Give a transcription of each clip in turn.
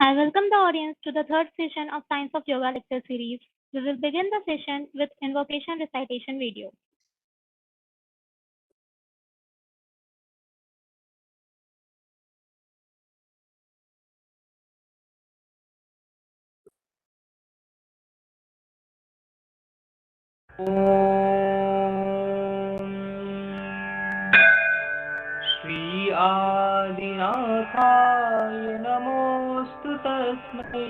I welcome the audience to the third session of Science of Yoga lecture series. We will begin the session with invocation recitation video. Shri आदिनाथाय नमोऽस्तु तस्मै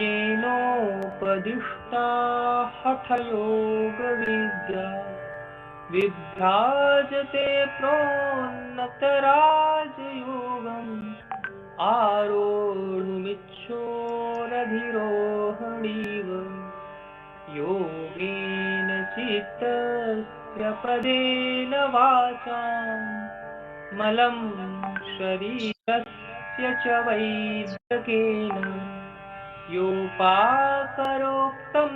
येनोपदिष्टा हठयोगविद्या विभ्राजते प्रोन्नतराजयोगम् आरोढुमिच्छोरधिरोहणीव योगेन चित्तस्य पदेन वाचाम् मलं शरीरस्य च वैद्यकेन योपाकरोक्तं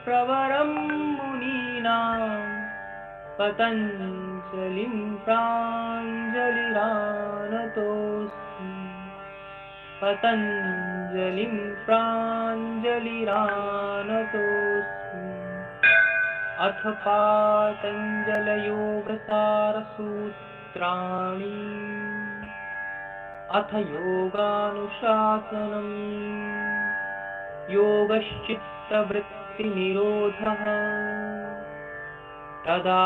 प्रवरं मुनीनां पतञ्जलिं प्राञ्जलिरानतोऽस्मि पतञ्जलिं प्राञ्जलिरानतोऽस्मि अथ पातञ्जलयोगसारसूत्राणि अथ योगानुशासनम् योगश्चित्तवृत्तिनिरोधः तदा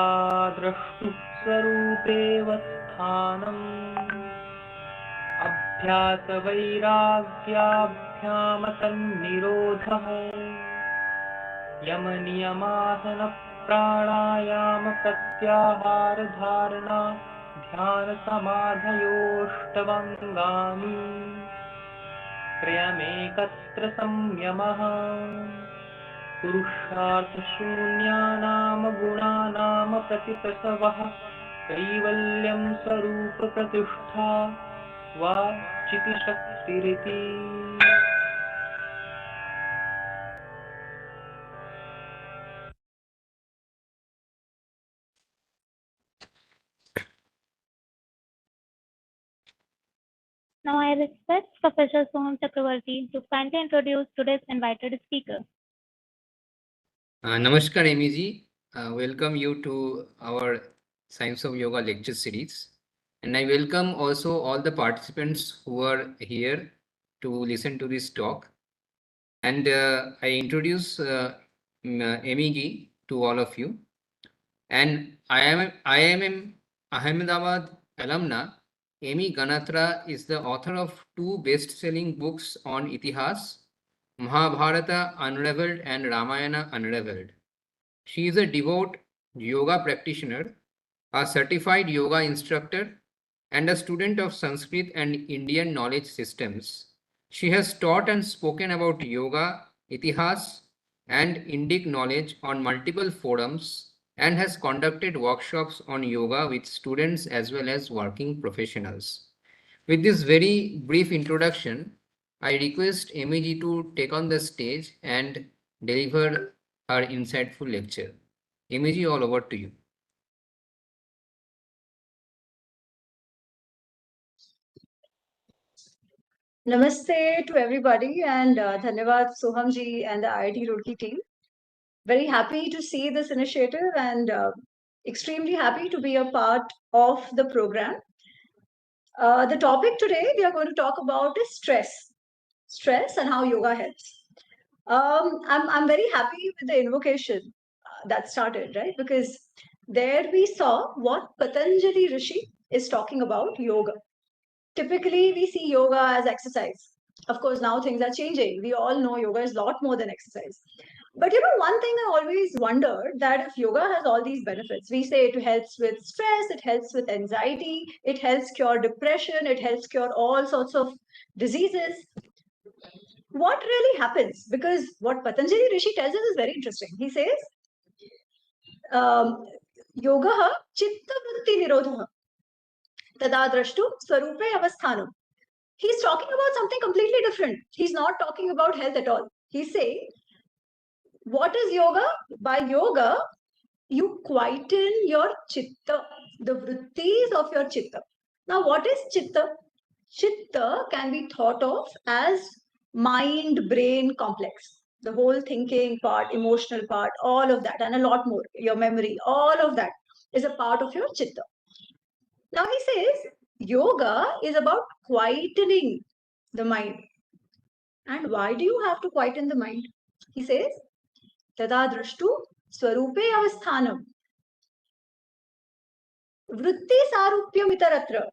द्रष्टुः स्वरूपेव स्थानम् अभ्यासवैराग्याभ्यामतन्निरोधः यमनियमासनप्राणायामप्रत्याहारधारणा ध्यानसमाधयोऽष्टवङ्गानि त्रयमेकत्र संयमः पुरुषार्थशून्यानां गुणानां प्रतिप्रसवः कैवल्यं स्वरूपप्रतिष्ठा वा चितिशक्तिरिति Now I request Professor Soham Chakravarti to kindly introduce today's invited speaker. Namaskar, Ami ji. Welcome you to our Science of Yoga lecture series. And I welcome also all the participants who are here to listen to this talk. And I introduce Ami ji to all of you. And IIM Ahmedabad alumna, Ami Ganatra is the author of two best-selling books on Itihas, Mahabharata Unravelled and Ramayana Unravelled. She is a devout yoga practitioner, a certified yoga instructor, and a student of Sanskrit and Indian knowledge systems. She has taught and spoken about yoga, Itihas, and Indic knowledge on multiple forums and has conducted workshops on yoga with students as well as working professionals. With this very brief introduction, I request Ami to take on the stage and deliver her insightful lecture. Ami, all over to you. Namaste to everybody and Dhanyavad Sohamji and the IIT Roorkee team. Very happy to see this initiative and extremely happy to be a part of the program. The topic today we are going to talk about is stress and how yoga helps. I'm very happy with the invocation that started, right? Because there we saw what Patanjali Rishi is talking about yoga. Typically, we see yoga as exercise. Of course, now things are changing. We all know yoga is a lot more than exercise. But one thing I always wondered that if yoga has all these benefits, we say it helps with stress, it helps with anxiety, it helps cure depression, it helps cure all sorts of diseases. What really happens? Because what Patanjali Rishi tells us is very interesting. He says, yoga chitta vritti nirodha tada drashtu swarupe avasthanam. He's talking about something completely different. He's not talking about health at all. He's saying, what is yoga? By yoga, you quieten your chitta, the vrittis of your chitta. Now, what is chitta? Chitta can be thought of as mind-brain complex. The whole thinking part, emotional part, all of that, and a lot more, your memory, all of that is a part of your chitta. Now he says yoga is about quietening the mind. And why do you have to quieten the mind? He says, tada drashtu swarupe avasthanam vritti sarupyam itaratra.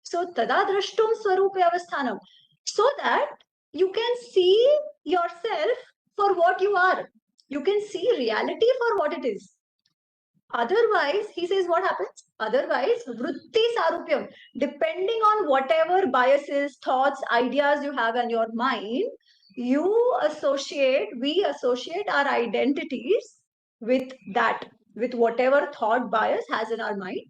So tada drashtum swarupe avasthanam. So that you can see yourself for what you are. You can see reality for what it is. Otherwise, he says what happens? Otherwise, vritti sarupyam, depending on whatever biases, thoughts, ideas you have in your mind, we associate our identities with that, with whatever thought bias has in our mind,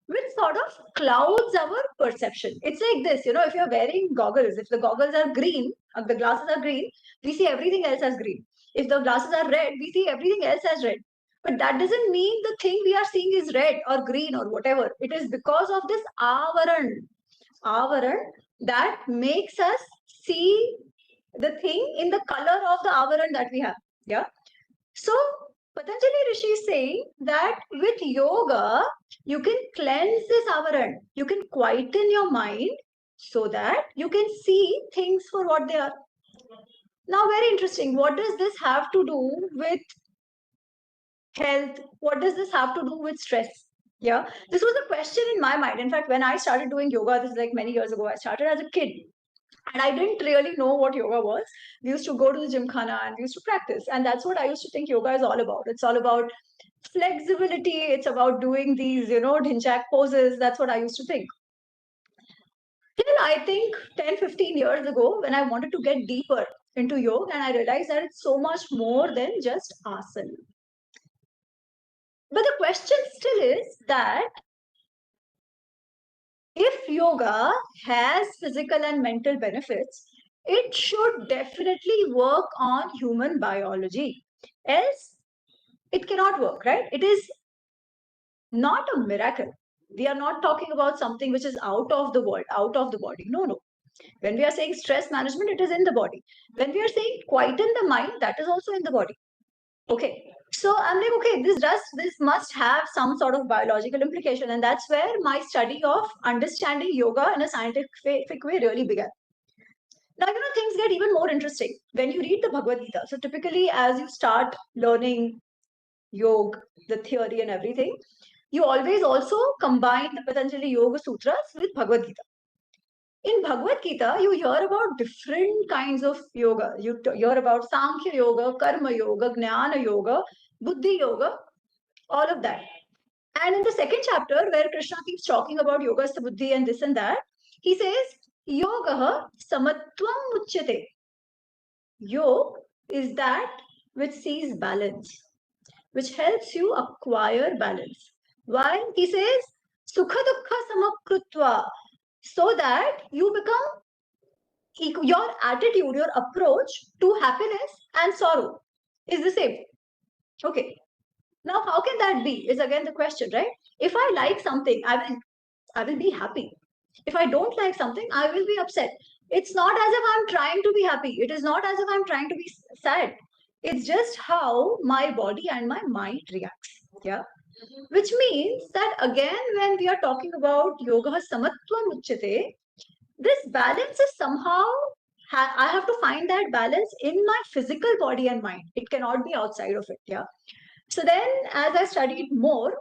which sort of clouds our perception. It's like this, if you're wearing goggles, if the goggles are green, the glasses are green, we see everything else as green. If the glasses are red, we see everything else as red. But that doesn't mean the thing we are seeing is red or green or whatever. It is because of this avaran that makes us see the thing in the color of the avaran that we have. Yeah. So Patanjali Rishi is saying that with yoga, you can cleanse this avaran. You can quieten your mind so that you can see things for what they are. Now, very interesting. What does this have to do with health? What does this have to do with stress? Yeah, this was a question in my mind. In fact, when I started doing yoga, this is like many years ago, I started as a kid and I didn't really know what yoga was. We used to go to the gymkhana and we used to practice, and that's what I used to think yoga is all about. It's all about flexibility, it's about doing these dhinchak poses. That's what I used to think till I think 10-15 years ago, when I wanted to get deeper into yoga, and I realized that it's so much more than just asana. But the question still is that if yoga has physical and mental benefits, it should definitely work on human biology. Else, it cannot work, right? It is not a miracle. We are not talking about something which is out of the world, out of the body. No, no. When we are saying stress management, it is in the body. When we are saying quieten the mind, that is also in the body. Okay. So I'm like, okay, this must have some sort of biological implication. And that's where my study of understanding yoga in a scientific way really began. Now, things get even more interesting when you read the Bhagavad Gita. So typically, as you start learning yoga, the theory and everything, you always also combine the Patanjali Yoga Sutras with Bhagavad Gita. In Bhagavad Gita, you hear about different kinds of yoga. You hear about Sankhya Yoga, Karma Yoga, Jnana Yoga, Buddhi Yoga, all of that. And in the second chapter, where Krishna keeps talking about Yoga Buddhi and this and that, he says, Yoga samatvam uchyate. Yoga is that which sees balance, which helps you acquire balance. Why? He says, Sukha dukkha samakrutva, so that you become, your attitude, your approach to happiness and sorrow is the same. Okay. Now, how can that be? Is again the question, right? If I like something, I will be happy. If I don't like something, I will be upset. It's not as if I'm trying to be happy. It is not as if I'm trying to be sad. It's just how my body and my mind reacts. Yeah. Which means that again, when we are talking about yoga samatvam uchyate, this balance is somehow, I have to find that balance in my physical body and mind. It cannot be outside of it. Yeah. So then, as I studied more,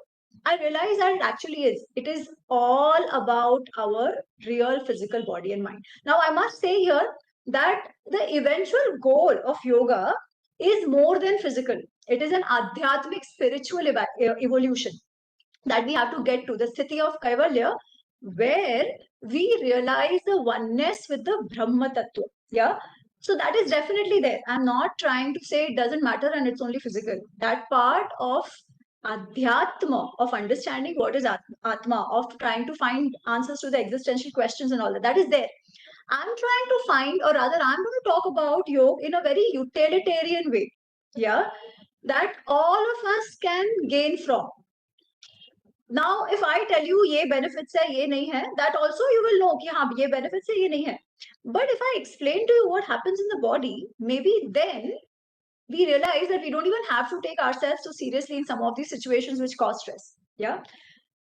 I realized that it actually is. It is all about our real physical body and mind. Now, I must say here that the eventual goal of yoga is more than physical. It is an adhyatmic spiritual evolution that we have to get to, the city of Kaivalya, where we realize the oneness with the Brahma Tattva. Yeah. So that is definitely there. I'm not trying to say it doesn't matter and it's only physical. That part of Adhyatma, of understanding what is Atma, of trying to find answers to the existential questions and all that is there. I'm trying to find, or rather, I'm going to talk about yoga in a very utilitarian way. Yeah. That all of us can gain from. Now, if I tell you ye benefits hai, ye nahi hai, that also you will know ki haan, ye benefits hai, ye nahi hai. But if I explain to you what happens in the body, maybe then we realize that we don't even have to take ourselves so seriously in some of these situations which cause stress. Yeah.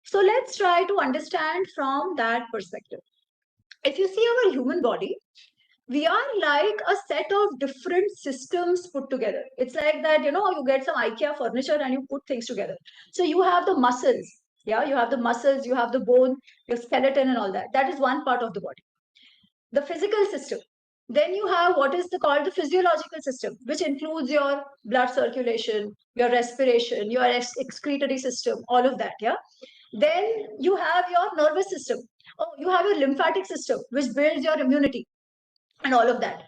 So let's try to understand from that perspective. If you see our human body, we are like a set of different systems put together. It's like that, you get some IKEA furniture and you put things together. So you have the muscles. Yeah, you have the muscles, you have the bone, your skeleton and all that. That is one part of the body. The physical system. Then you have what is called the physiological system, which includes your blood circulation, your respiration, your excretory system, all of that. Yeah. Then you have your nervous system. Oh, you have your lymphatic system, which builds your immunity and all of that.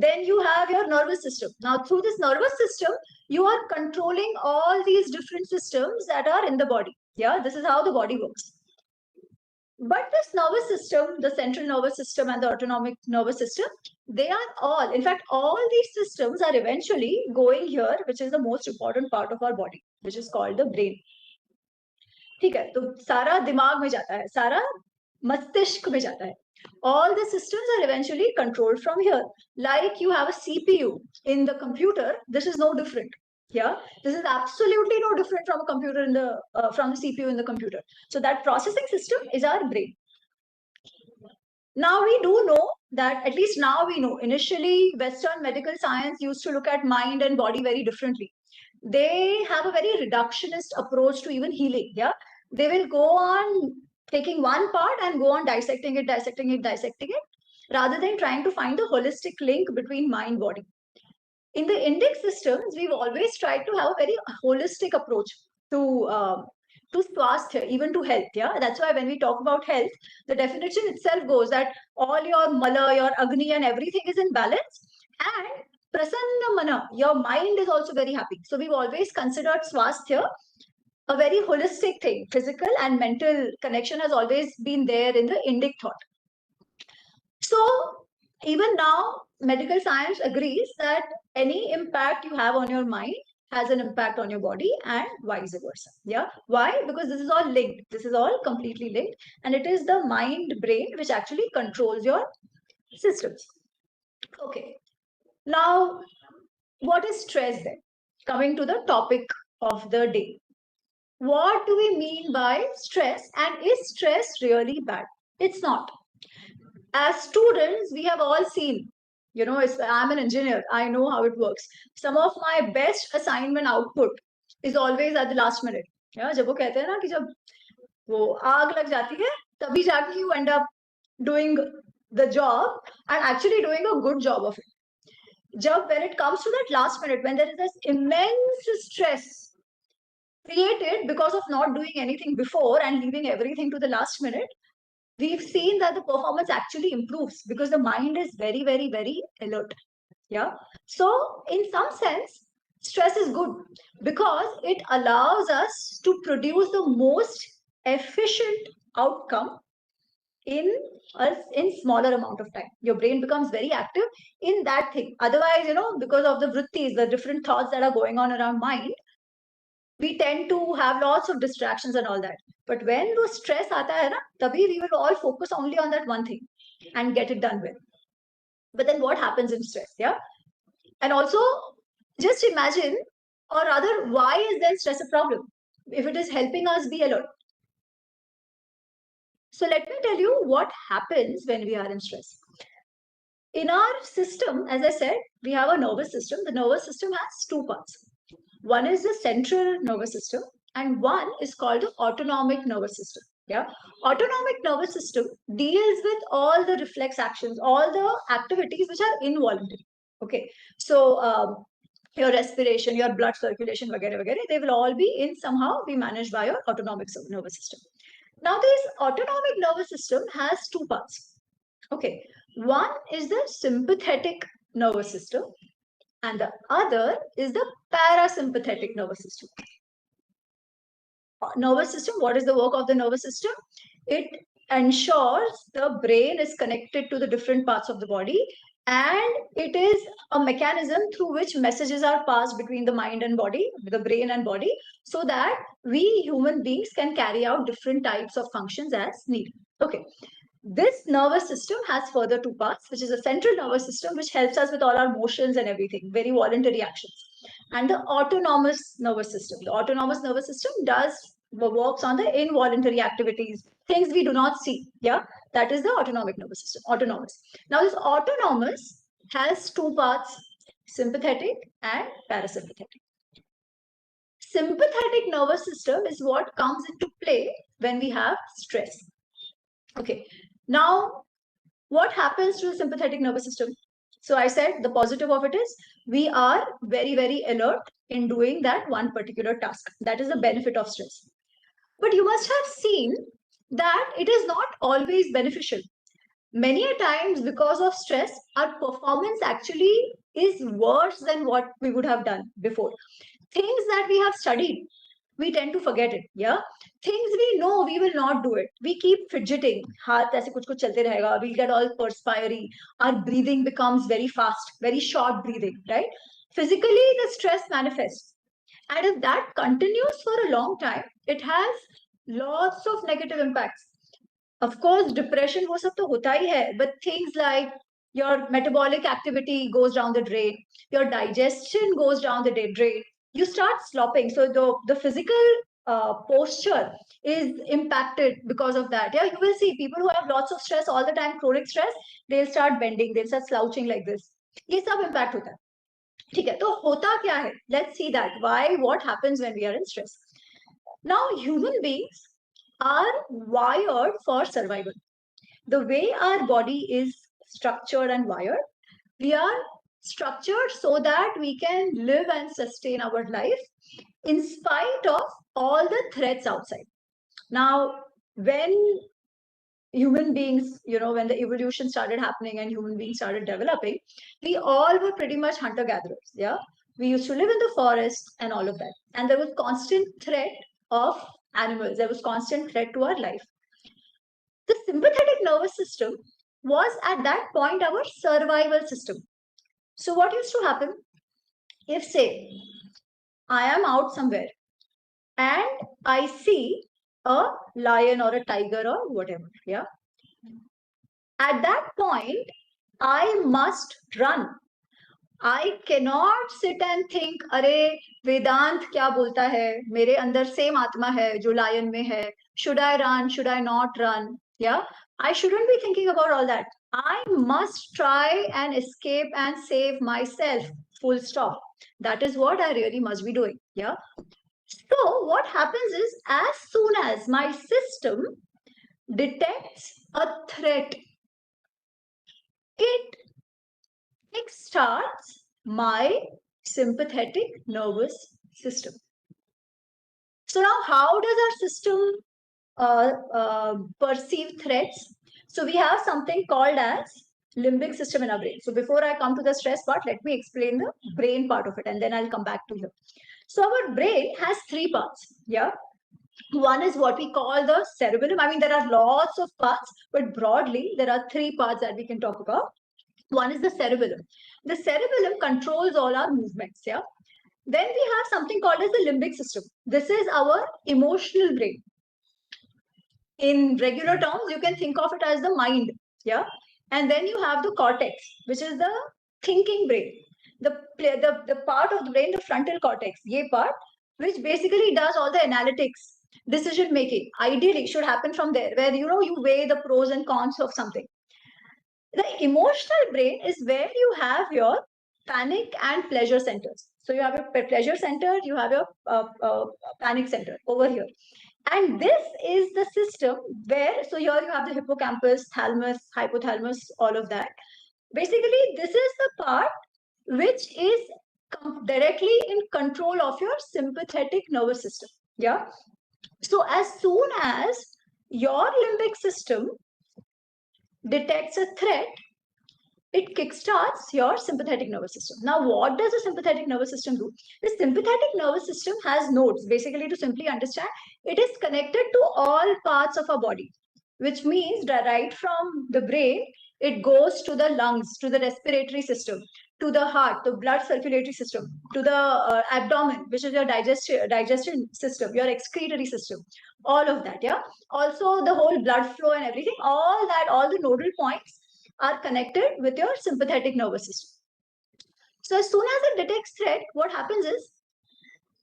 Then you have your nervous system. Now, through this nervous system, you are controlling all these different systems that are in the body. Yeah, this is how the body works. But this nervous system, the central nervous system and the autonomic nervous system, they are all, in fact, all these systems are eventually going here, which is the most important part of our body, which is called the brain. ठीक है, तो सारा दिमाग में जाता है, सारा मस्तिष्क में जाता है. All the systems are eventually controlled from here. Like you have a CPU in the computer, this is no different. Yeah, this is absolutely no different from a computer from the CPU in the computer. So that processing system is our brain. Now we do know that, at least now we know, initially Western medical science used to look at mind and body very differently. They have a very reductionist approach to even healing. Yeah, they will go on taking one part and go on dissecting it, rather than trying to find the holistic link between mind body. In the Indic systems, we've always tried to have a very holistic approach to swasthya, even to health. Yeah, that's why when we talk about health, the definition itself goes that all your mala, your agni, and everything is in balance, and prasanna mana, your mind is also very happy. So we've always considered swasthya a very holistic thing. Physical and mental connection has always been there in the Indic thought. So even now, medical science agrees that any impact you have on your mind has an impact on your body and vice versa. Yeah. Why? Because this is all linked. This is all completely linked. And it is the mind brain which actually controls your systems. Okay. Now, what is stress then? Coming to the topic of the day. What do we mean by stress? And is stress really bad? It's not. As students, we have all seen, I'm an engineer, I know how it works. Some of my best assignment output is always at the last minute. Yeah, जब वो कहते हैं ना कि जब वो आग लग जाती है, तभी जाके you end up doing the job and actually doing a good job of it. When it comes to that last minute, when there is this immense stress created because of not doing anything before and leaving everything to the last minute, we've seen that the performance actually improves because the mind is very, very, very alert. Yeah. So in some sense, stress is good because it allows us to produce the most efficient outcome in smaller amount of time. Your brain becomes very active in that thing. Otherwise, because of the vrittis, the different thoughts that are going on around mind, we tend to have lots of distractions and all that. But when the stress aata hai na, tabhi we will all focus only on that one thing and get it done with. But then what happens in stress? Yeah. And also, just imagine, or rather, why is then stress a problem if it is helping us be alert? So let me tell you what happens when we are in stress. In our system, as I said, we have a nervous system. The nervous system has two parts. One is the central nervous system, and one is called the autonomic nervous system. Yeah, autonomic nervous system deals with all the reflex actions, all the activities which are involuntary. Okay, so your respiration, your blood circulation, vagara, vagara, they will all be be managed by your autonomic nervous system. Now, this autonomic nervous system has two parts. Okay, one is the sympathetic nervous system, and the other is the parasympathetic nervous system. Nervous system, what is the work of the nervous system? It ensures the brain is connected to the different parts of the body and it is a mechanism through which messages are passed between the mind and body, the brain and body, so that we human beings can carry out different types of functions as needed. Okay. This nervous system has further two parts, which is a central nervous system, which helps us with all our motions and everything, very voluntary actions. And the autonomous nervous system. The autonomous nervous system works on the involuntary activities, things we do not see. Yeah, that is the autonomic nervous system. Autonomous. Now, this autonomous has two parts: sympathetic and parasympathetic. Sympathetic nervous system is what comes into play when we have stress. Okay. Now, what happens to the sympathetic nervous system? So I said the positive of it is we are very, very alert in doing that one particular task. That is the benefit of stress. But you must have seen that it is not always beneficial. Many a times, because of stress, our performance actually is worse than what we would have done before. Things that we have studied, we tend to forget it. Yeah, things we know, we will not do it. We keep fidgeting. Haath aise kuch kuch chalte rahega. We'll get all perspiry. Our breathing becomes very fast, very short breathing. Right? Physically, the stress manifests, and if that continues for a long time, it has lots of negative impacts. Of course, depression वो सब तो होता ही है, but things like your metabolic activity goes down the drain, your digestion goes down the drain, you start slopping. So the physical posture is impacted because of that. Yeah, you will see people who have lots of stress all the time, chronic stress, they'll start bending, they'll start slouching like this. ये सब impact होता है. ठीक है, तो होता क्या है? Let's see that. Why? What happens when we are in stress? Now, human beings are wired for survival. The way our body is structured and wired, we are structured so that we can live and sustain our life in spite of all the threats outside. Now, when human beings, when the evolution started happening and human beings started developing, we all were pretty much hunter-gatherers. Yeah, we used to live in the forest and all of that, and there was constant threat of animals. There was constant threat to our life. The sympathetic nervous system was at that point our survival system. So what used to happen? If, say, I am out somewhere and I see a lion or a tiger or whatever, yeah, at that point, I must run. I cannot sit and think, अरे वेदांत क्या बोलता है, मेरे अंदर same आत्मा है जो lion में है, should I run, should I not run? Yeah, I shouldn't be thinking about all that. I must try and escape and save myself, full stop. That is what I really must be doing. Yeah. So what happens is, as soon as my system detects a threat, it kickstarts my sympathetic nervous system. So now, how does our system perceive threats? So we have something called as limbic system in our brain. So before I come to the stress part, let me explain the brain part of it, and then I'll come back to here. So our brain has three parts. Yeah. One is what we call the cerebellum. I mean, there are lots of parts, but broadly, there are three parts that we can talk about. One is the cerebellum. The cerebellum controls all our movements. Yeah. Then we have something called as the limbic system. This is our emotional brain. In regular terms, you can think of it as the mind. Yeah. And then you have the cortex, which is the thinking brain. The part of the brain, the frontal cortex, ye part, which basically does all the analytics, decision making. Ideally, should happen from there, where you weigh the pros and cons of something. The emotional brain is where you have your panic and pleasure centers. So you have your pleasure center, you have your panic center over here. And this is the system where, so here you have the hippocampus, thalamus, hypothalamus, all of that. Basically, this is the part which is directly in control of your sympathetic nervous system. Yeah. So as soon as your limbic system detects a threat, it kickstarts your sympathetic nervous system. Now, what does the sympathetic nervous system do? The sympathetic nervous system has nodes. Basically, to simply understand, it is connected to all parts of our body, which means that right from the brain, it goes to the lungs, to the respiratory system, to the heart, the blood circulatory system, to the abdomen, which is your digestion system, your excretory system, all of that. Yeah. Also the whole blood flow and everything, all that, all the nodal points are connected with your sympathetic nervous system. So as soon as it detects threat, what happens is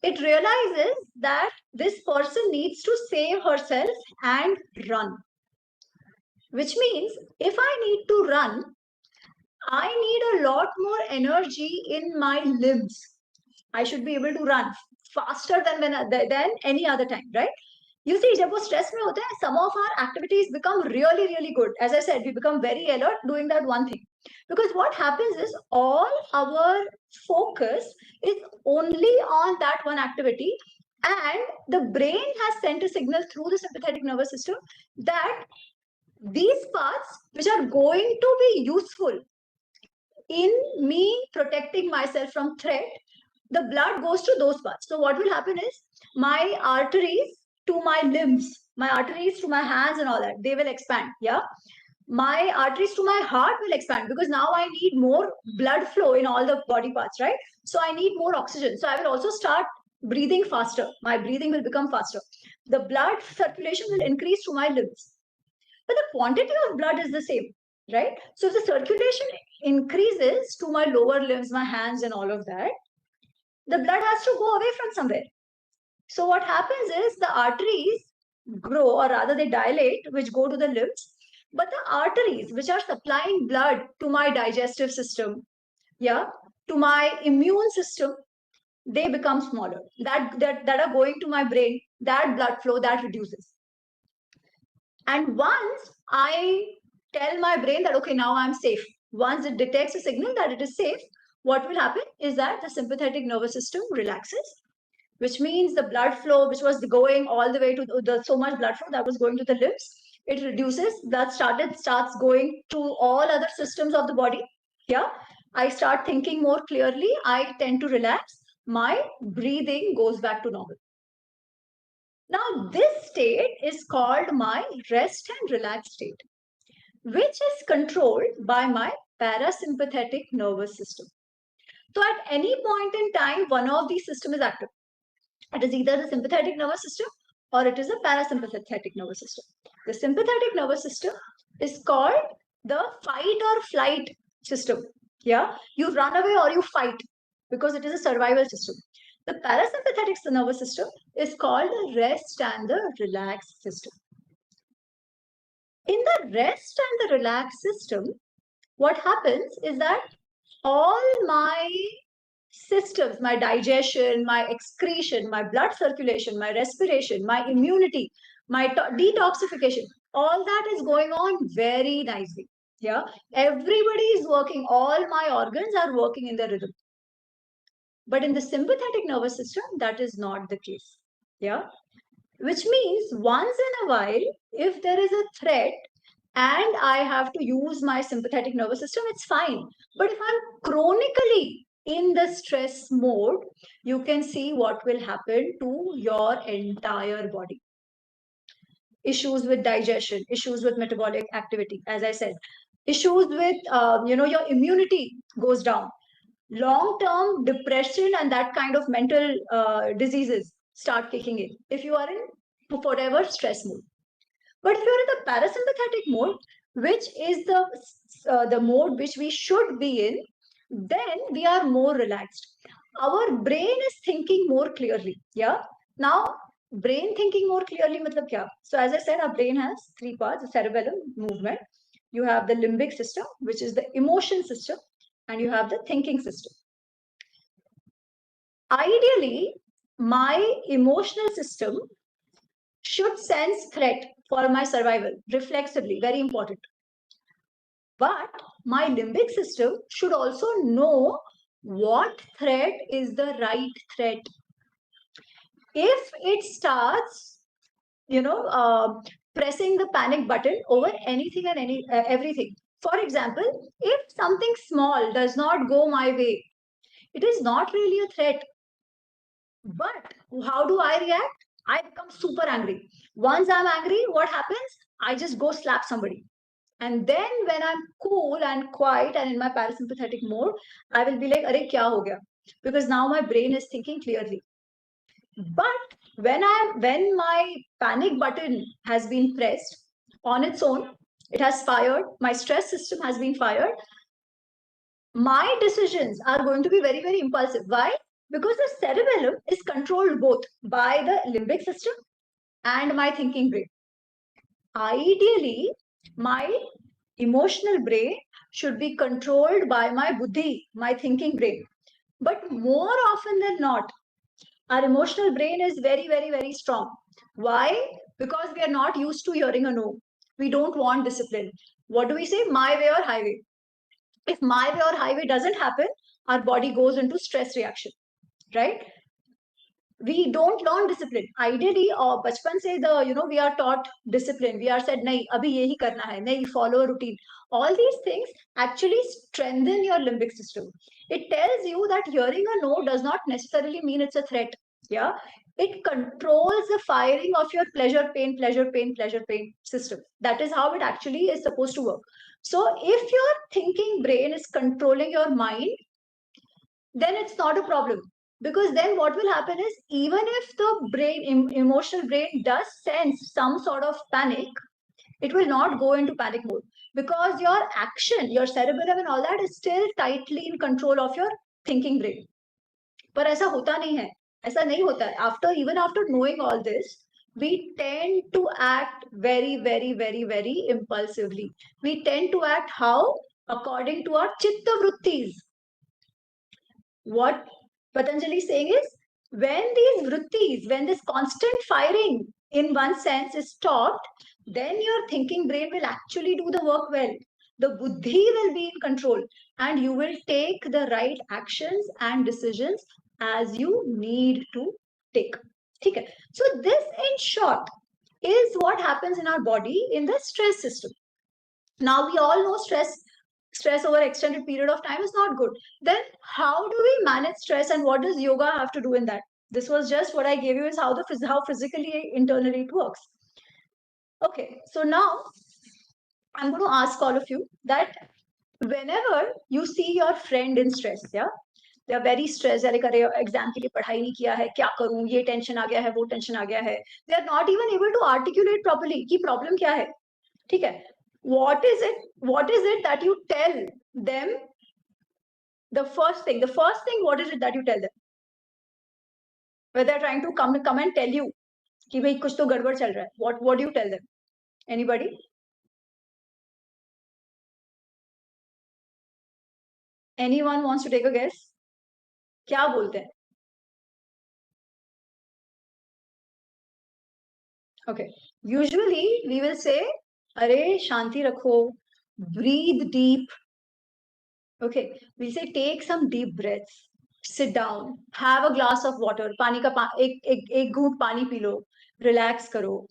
it realizes that this person needs to save herself and run. Which means if I need to run, I need a lot more energy in my limbs. I should be able to run faster than any other time, right? You see, जब वो stress में होते हैं, some of our activities become really, really good. As I said, we become very alert doing that one thing. Because what happens is all our focus is only on that one activity, and the brain has sent a signal through the sympathetic nervous system that these parts which are going to be useful in me protecting myself from threat, the blood goes to those parts. So what will happen is my arteries to my limbs, my arteries to my hands and all that, they will expand. Yeah. My arteries to my heart will expand because now I need more blood flow in all the body parts, right? So I need more oxygen. So I will also start breathing faster. My breathing will become faster. The blood circulation will increase to my limbs. But the quantity of blood is the same, right? So if the circulation increases to my lower limbs, my hands and all of that, the blood has to go away from somewhere. So what happens is the arteries grow, or rather they dilate, which go to the limbs, but the arteries which are supplying blood to my digestive system, yeah, to my immune system, they become smaller. That are going to my brain, that blood flow, that reduces. And once I tell my brain that, okay, now I'm safe, once it detects a signal that it is safe, what will happen is that the sympathetic nervous system relaxes, which means the blood flow, which was going all the way to so much blood flow that was going to the limbs, it reduces. That starts going to all other systems of the body. Yeah, I start thinking more clearly. I tend to relax. My breathing goes back to normal. Now, this state is called my rest and relax state, which is controlled by my parasympathetic nervous system. So at any point in time, one of these systems is active. It is either the sympathetic nervous system or it is a parasympathetic nervous system. The sympathetic nervous system is called the fight or flight system. Yeah, you run away or you fight because it is a survival system. The parasympathetic nervous system is called the rest and the relax system. In the rest and the relax system, what happens is that all my systems, my digestion, my excretion, my blood circulation, my respiration, my immunity, my detoxification, all that is going on very nicely. Yeah, everybody is working, all my organs are working in the rhythm. But in the sympathetic nervous system, that is not the case. Yeah, which means once in a while, if there is a threat and I have to use my sympathetic nervous system, it's fine. But if I'm chronically in the stress mode, you can see what will happen to your entire body. Issues with digestion, issues with metabolic activity, as I said, issues with, your immunity goes down. Long-term depression and that kind of mental diseases start kicking in if you are in forever stress mode. But if you're in the parasympathetic mode, which is the mode which we should be in, then we are more relaxed. Our brain is thinking more clearly. Yeah. Now, brain thinking more clearly, matlab kya? So as I said, our brain has three parts: the cerebellum movement. You have the limbic system, which is the emotion system, and you have the thinking system. Ideally, my emotional system should sense threat for my survival reflexively, very important. But my limbic system should also know what threat is the right threat. If it starts, pressing the panic button over anything and everything. For example, if something small does not go my way, it is not really a threat. But how do I react? I become super angry. Once I'm angry, what happens? I just go slap somebody. And then when I'm cool and quiet and in my parasympathetic mode, I will be like, "Arey, kya ho gaya?" Because now my brain is thinking clearly. But when my panic button has been pressed on its own, it has fired, my stress system has been fired, my decisions are going to be very, very impulsive. Why? Because the cerebellum is controlled both by the limbic system and my thinking brain. Ideally, my emotional brain should be controlled by my buddhi, my thinking brain. But more often than not, our emotional brain is very, very, very strong. Why? Because we are not used to hearing a no. We don't want discipline. What do we say? My way or highway. If my way or highway doesn't happen, our body goes into stress reaction, right? We don't learn discipline. Ideally, or bachpan se we are taught discipline. We are said, nahi, abhi yehi karna hai, nahi, follow a routine. All these things actually strengthen your limbic system. It tells you that hearing a no does not necessarily mean it's a threat. Yeah, it controls the firing of your pleasure, pain system. That is how it actually is supposed to work. So if your thinking brain is controlling your mind, then it's not a problem, because then what will happen is, even if the brain emotional brain does sense some sort of panic, it will not go into panic mode, because your action, your cerebellum and all that is still tightly in control of your thinking brain. पर ऐसा होता नहीं है, ऐसा नहीं होता है. After knowing all this, we tend to act very, very, very, very impulsively. We tend to act how? According to our chitta vrittis. What Patanjali is saying is, when these vrittis, when this constant firing in one sense is stopped, then your thinking brain will actually do the work well. The buddhi will be in control and you will take the right actions and decisions as you need to take. Okay. So this in short is what happens in our body in the stress system. Now we all know stress over extended period of time is not good. Then how do we manage stress, and what does yoga have to do in that? This was just what I gave you, is how physically internally it works. Okay, so now I'm going to ask all of you that whenever you see your friend in stress, yeah, they are very stressed, अरे करे exam के लिए पढ़ाई नहीं किया है, क्या करूं, ये टेंशन आ गया है, वो टेंशन आ गया है, they are not even able to articulate properly कि प्रॉब्लम क्या है. ठीक है, what is it that you tell them? The first thing, what is it that you tell them? Whether they're trying to come and tell you कि भाई कुछ तो गड़बड़ चल रहा है, what do you tell them? Anybody? Anyone wants to take a guess? क्या बोलते हैं? Okay, usually we will say, अरे शांति रखो, breathe deep. Okay, we say take some deep breaths, sit down, have a glass of water, पानी का एक घूंट पानी पी लो, relax करो,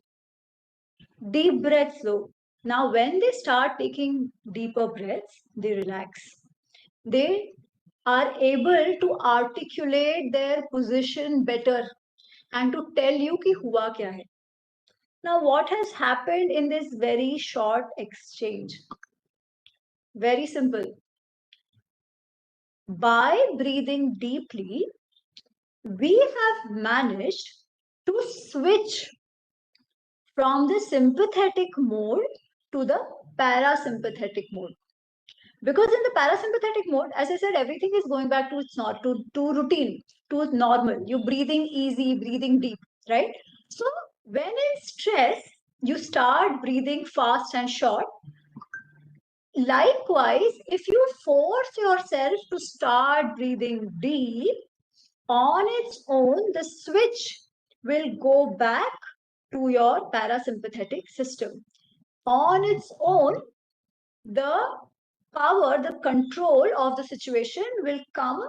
deep breaths low. Now when they start taking deeper breaths, they relax. They are able to articulate their position better and to tell you कि हुआ क्या है. Now what has happened in this very short exchange? Very simple. By breathing deeply, we have managed to switch from the sympathetic mode to the parasympathetic mode. Because in the parasympathetic mode, as I said, everything is going back to its to routine, to normal. You're breathing easy, breathing deep, right? So when in stress, you start breathing fast and short. Likewise, if you force yourself to start breathing deep, on its own, the switch will go back to your parasympathetic system. On its own, the power, the control of the situation will come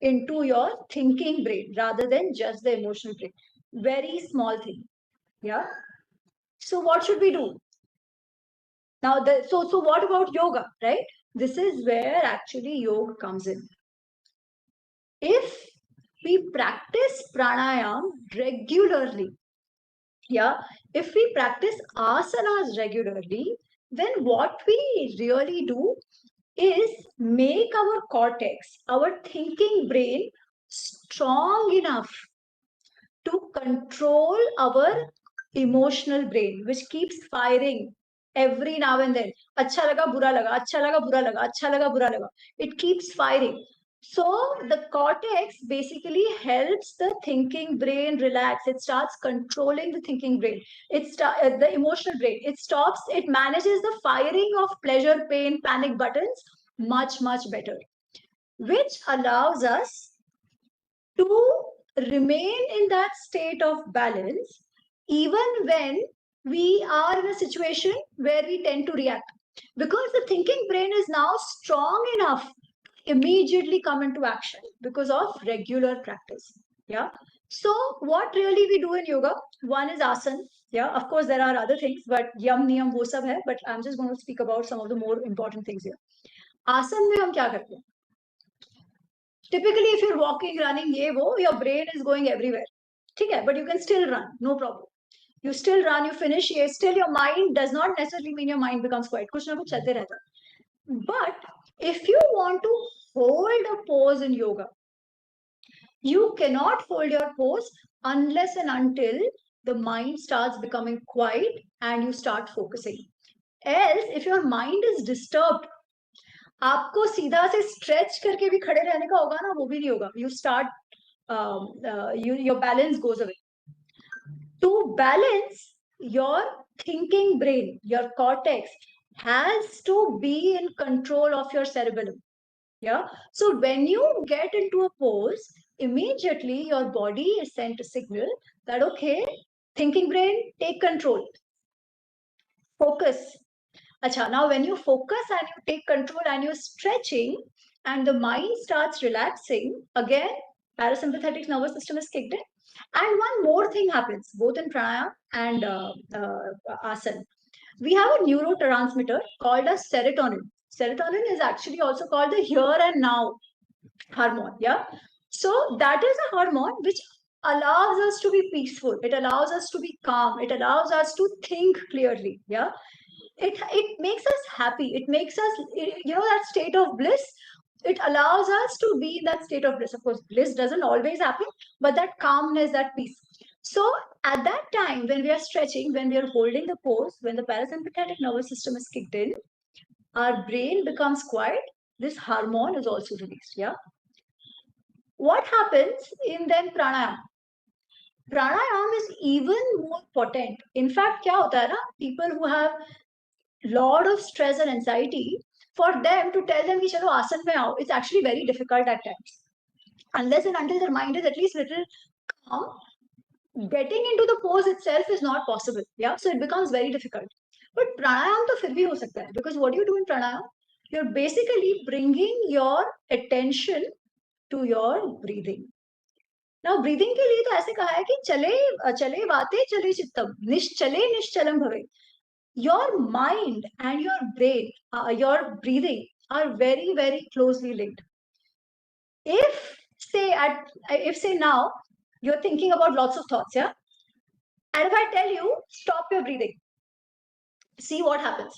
into your thinking brain rather than just the emotional brain. Very small thing. Yeah. So what should we do? Now, so what about yoga, right? This is where actually yoga comes in. If we practice pranayam regularly, yeah, if we practice asanas regularly, then what we really do is make our cortex, our thinking brain, strong enough to control our emotional brain, which keeps firing every now and then. Acha laga, bura laga, acha laga, bura laga, acha laga, bura laga. It keeps firing. So the cortex basically helps the thinking brain relax. It starts controlling the thinking brain. The emotional brain. It manages the firing of pleasure, pain, panic buttons much, much better, which allows us to remain in that state of balance even when we are in a situation where we tend to react, because the thinking brain is now strong enough to immediately come into action because of regular practice. Yeah. So what really we do in yoga, one is asana. Yeah, of course there are other things, but yam niyam wo sab hai, but I'm just going to speak about some of the more important things here. Asana mein hum kya karte hain? Typically, if you're walking, running, your brain is going everywhere. Okay, but you can still run, no problem. You still run, you finish, still your mind does not necessarily mean your mind becomes quiet. Kuch na kuch chalte rehta. But if you want to hold a pose in yoga, you cannot hold your pose unless and until the mind starts becoming quiet and you start focusing. Else, if your mind is disturbed, आपको सीधा से stretch करके भी खड़े रहने का होगा ना, वो भी नहीं होगा. You start your balance goes away. To balance, your thinking brain, your cortex, has to be in control of your cerebellum. Yeah. So when you get into a pose, immediately your body is sent a signal that, okay, thinking brain, take control. Focus. Acha, now when you focus and you take control and you're stretching and the mind starts relaxing, again, parasympathetic nervous system is kicked in. And one more thing happens, both in pranayama and asana. We have a neurotransmitter called as serotonin. Serotonin is actually also called the here and now hormone. Yeah. So that is a hormone which allows us to be peaceful. It allows us to be calm. It allows us to think clearly. Yeah. It makes us happy. It makes us, that state of bliss. It allows us to be in that state of bliss. Of course, bliss doesn't always happen, but that calmness, that peace. So at that time, when we are stretching, when we are holding the pose, when the parasympathetic nervous system is kicked in, our brain becomes quiet. This hormone is also released. Yeah. What happens in then pranayama? Pranayama is even more potent. In fact, kya hota hai na? People who have lot of stress and anxiety, for them to tell them, chalo asana mein aao, it's actually very difficult at times. Unless and until their mind is at least little calm, getting into the pose itself is not possible. Yeah, so it becomes very difficult. But pranayama to fir bhi ho sakta hai, because what do you do in pranayama? You're basically bringing your attention to your breathing. Now, breathing के लिए तो ऐसे कहा है कि चले वाते चले चित्तम, निश्चले निश्चलम भवे. Your mind and your brain, your breathing are very, very closely linked. If say now you're thinking about lots of thoughts, yeah, and if I tell you stop your breathing, see what happens.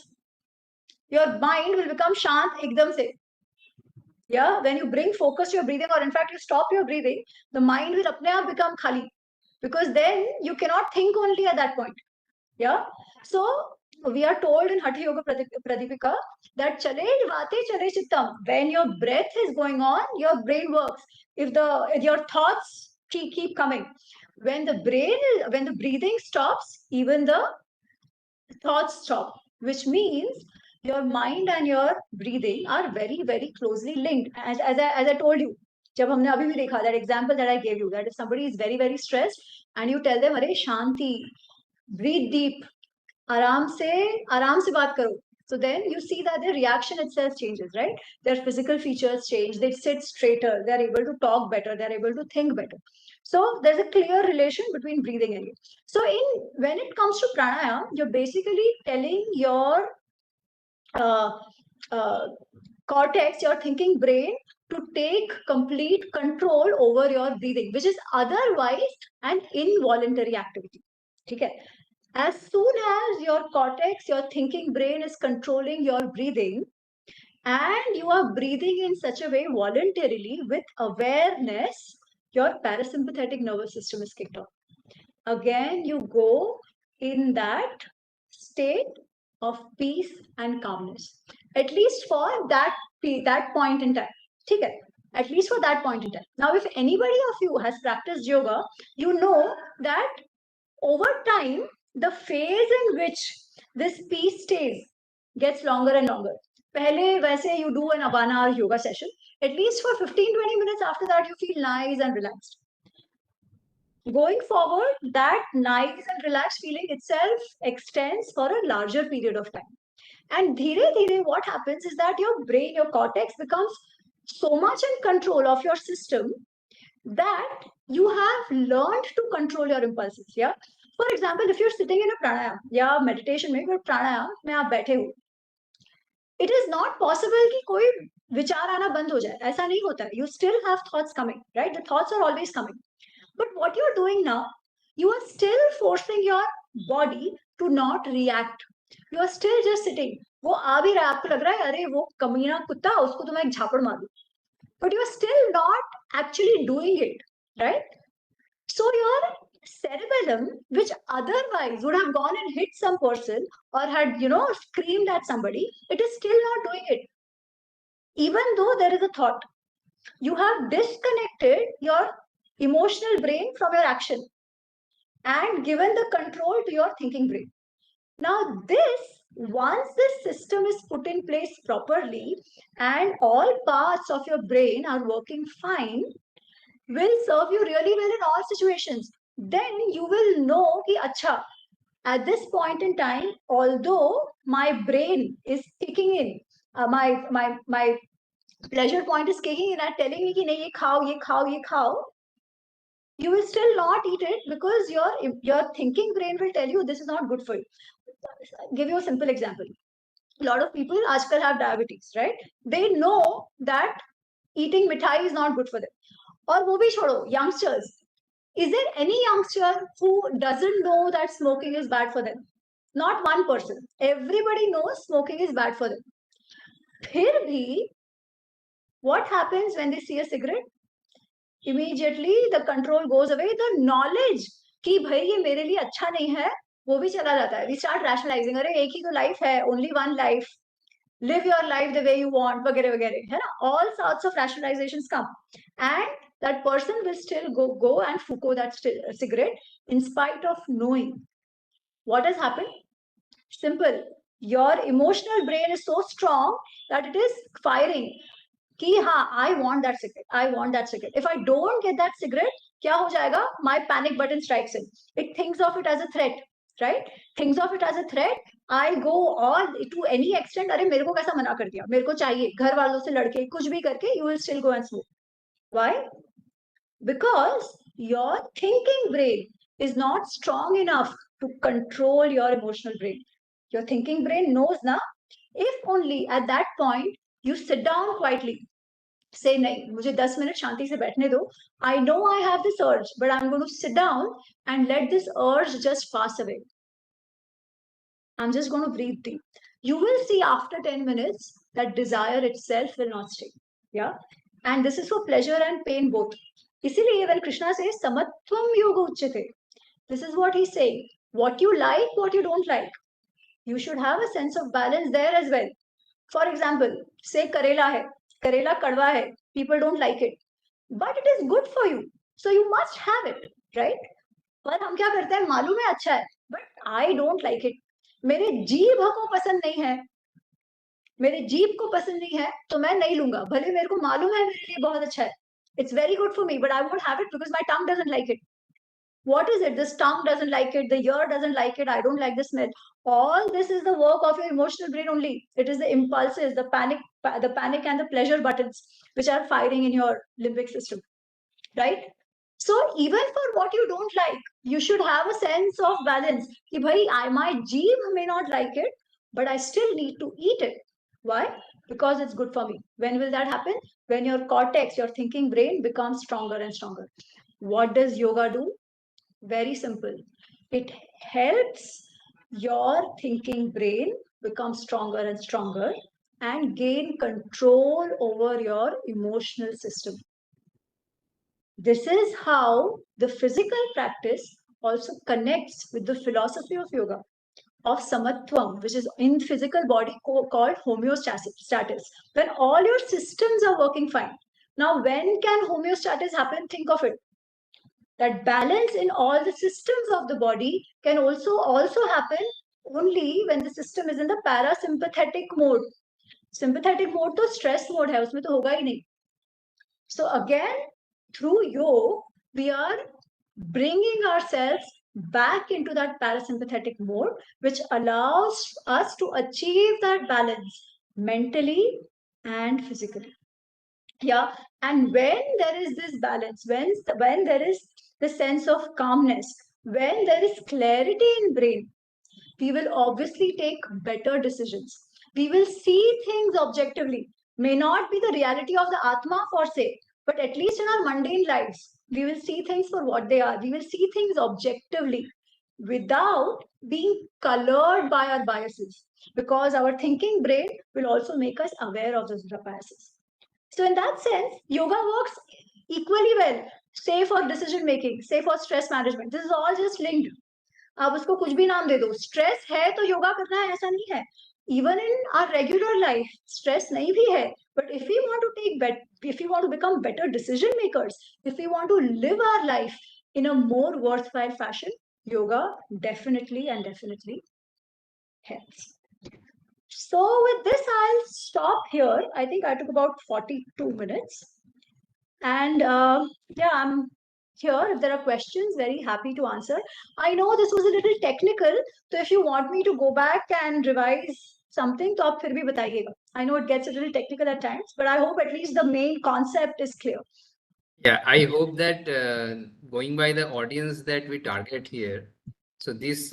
Your mind will become shant ekdam se. Yeah, when you bring focus to your breathing, or in fact you stop your breathing, the mind will apne aap become khali, because then you cannot think only at that point. Yeah. So we are told in Hatha Yoga Pradipika that chale vate chale chittam. When your breath is going on, your brain works. If your thoughts keep coming, when the breathing stops, even the thoughts stop, which means your mind and your breathing are very, very closely linked. As I told you, जब हमने अभी भी देखा, that example that I gave you, that if somebody is very, very stressed and you tell them, अरे शांति, breathe deep, आराम से बात करो. So then you see that their reaction itself changes, right? Their physical features change. They sit straighter. They're able to talk better. They're able to think better. So there's a clear relation between breathing and you. So when it comes to pranayama, you're basically telling your cortex, your thinking brain, to take complete control over your breathing, which is otherwise an involuntary activity. Okay. As soon as your cortex, your thinking brain is controlling your breathing, and you are breathing in such a way voluntarily with awareness, your parasympathetic nervous system is kicked off. Again, you go in that state of peace and calmness, at least for that point in time. Okay? At least for that point in time. Now, if anybody of you has practiced yoga, you know that over time, the phase in which this peace stays gets longer and longer. Pehle, वैसे you do an 1 hour yoga session. At least for 15-20 minutes after that, you feel nice and relaxed. Going forward, that nice and relaxed feeling itself extends for a larger period of time. And dhire, what happens is that your brain, your cortex becomes so much in control of your system that you have learned to control your impulses. Yeah. For example, if you're sitting in a pranayam, yeah, meditation में कोई pranayam में आप बैठे हो, it is not possible कि कोई विचार आना बंद हो जाए. ऐसा नहीं होता है. You still have thoughts coming, right? The thoughts are always coming. But what you're doing now, you are still forcing your body to not react. You are still just sitting. वो आ भी रहा है, आपको लग रहा है अरे वो कमीना कुत्ता, उसको तो मैं एक झापड़ मार दूं. But you are still not actually doing it, right? So your cerebellum, which otherwise would have gone and hit some person or had, screamed at somebody, it is still not doing it. Even though there is a thought, you have disconnected your emotional brain from your action and given the control to your thinking brain. Now, once this system is put in place properly and all parts of your brain are working fine, will serve you really well in all situations. Then you will know ki acha, at this point in time, although my brain is kicking in, my pleasure point is kicking in and telling me ki nahi ye khao, ye khao, you will still not eat it because your thinking brain will tell you this is not good for you. I'll give you a simple example. A lot of people aajkal have diabetes, right? They know that eating mithai is not good for them. Or wo bhi chodo, youngsters. Is there any youngster who doesn't know that smoking is bad for them? Not one person. Everybody knows smoking is bad for them. Phir bhi, what happens when they see a cigarette? Immediately the control goes away. The knowledge कि भाई ये मेरे लिए अच्छा नहीं है, वो भी चला जाता है. We start rationalizing. अरे एक ही तो life है, only one life. Live your life the way you want, वगैरह वगैरह, है ना? All sorts of rationalizations come, and that person will still go and fuko that cigarette in spite of knowing. What has happened? Simple. Your emotional brain is so strong that it is firing. कि हाँ, I want that cigarette. I want that cigarette. If I don't get that cigarette, क्या हो जाएगा? My panic button strikes in. It thinks of it as a threat, right? Thinks of it as a threat. I go all to any extent. अरे मेरे को कैसा मना कर दिया? मेरे को चाहिए. घर वालों से लड़के कुछ भी करके you will still go and smoke. Why? Because your thinking brain is not strong enough to control your emotional brain. Your thinking brain knows na, if only at that point you sit down quietly, say nahi, mujhe 10 minutes shanti se baithne do. I know I have this urge, but I'm going to sit down and let this urge just pass away. I'm just going to breathe deep. You will see after 10 minutes that desire itself will not stay. Yeah. And this is for pleasure and pain both. इसीलिए when Krishna says samatvam yoga uchyate, this is what he's saying. What you like, what you don't like. You should have a sense of balance there as well. For example, say karela hai. Karela kadwa hai. People don't like it. But it is good for you. So you must have it, right? पर हम क्या करते हैं, मालूम है अच्छा है, but I don't like it. मेरे जीभ को पसंद नहीं है, मेरे जीभ को पसंद नहीं है, तो मैं नहीं लूंगा. भले मेरे को मालूम है मेरे लिए बहुत अच्छा है. It's very good for me, but I won't have it because my tongue doesn't like it. What is it? This tongue doesn't like it, the ear doesn't like it, I don't like the smell. All this is the work of your emotional brain only. It is the impulses, the panic and the pleasure buttons which are firing in your limbic system, right? So even for what you don't like, you should have a sense of balance. Ki bhai, my jeev may not like it, but I still need to eat it. Why? Because it's good for me. When will that happen? When your cortex, your thinking brain becomes stronger and stronger. What does yoga do? Very simple. It helps your thinking brain becomes stronger and stronger and gain control over your emotional system. This is how the physical practice also connects with the philosophy of yoga, of samatvam, which is in physical body called homeostasis, when all your systems are working fine. Now, when can homeostasis happen? Think of it. That balance in all the systems of the body can also happen only when the system is in the parasympathetic mode. Sympathetic mode तो stress mode है, उसमें तो होगा ही नहीं. So again, through yoga, we are bringing ourselves back into that parasympathetic mode, which allows us to achieve that balance mentally and physically. Yeah, and when there is this balance, when there is the sense of calmness, when there is clarity in brain, we will obviously take better decisions. We will see things objectively. May not be the reality of the Atma for say, but at least in our mundane lives, we will see things for what they are. We will see things objectively without being colored by our biases, because our thinking brain will also make us aware of those biases. So, in that sense, yoga works equally well, say for decision making, say for stress management. This is all just linked. आप उसको कुछ भी नाम दे दो, stress है तो योगा करना है ऐसा नहीं है. Even in our regular life, stress नहीं भी है. But if we want to if we want to become better decision makers, if we want to live our life in a more worthwhile fashion, yoga definitely and definitely helps. So with this, I'll stop here. I think I took about 42 minutes. And yeah, I'm here. If there are questions, very happy to answer. I know this was a little technical, so if you want me to go back and revise something, तो आप फिर भी बताइएगा. I know it gets a little technical at times, but I hope at least the main concept is clear. Yeah, I hope that going by the audience that we target here, so this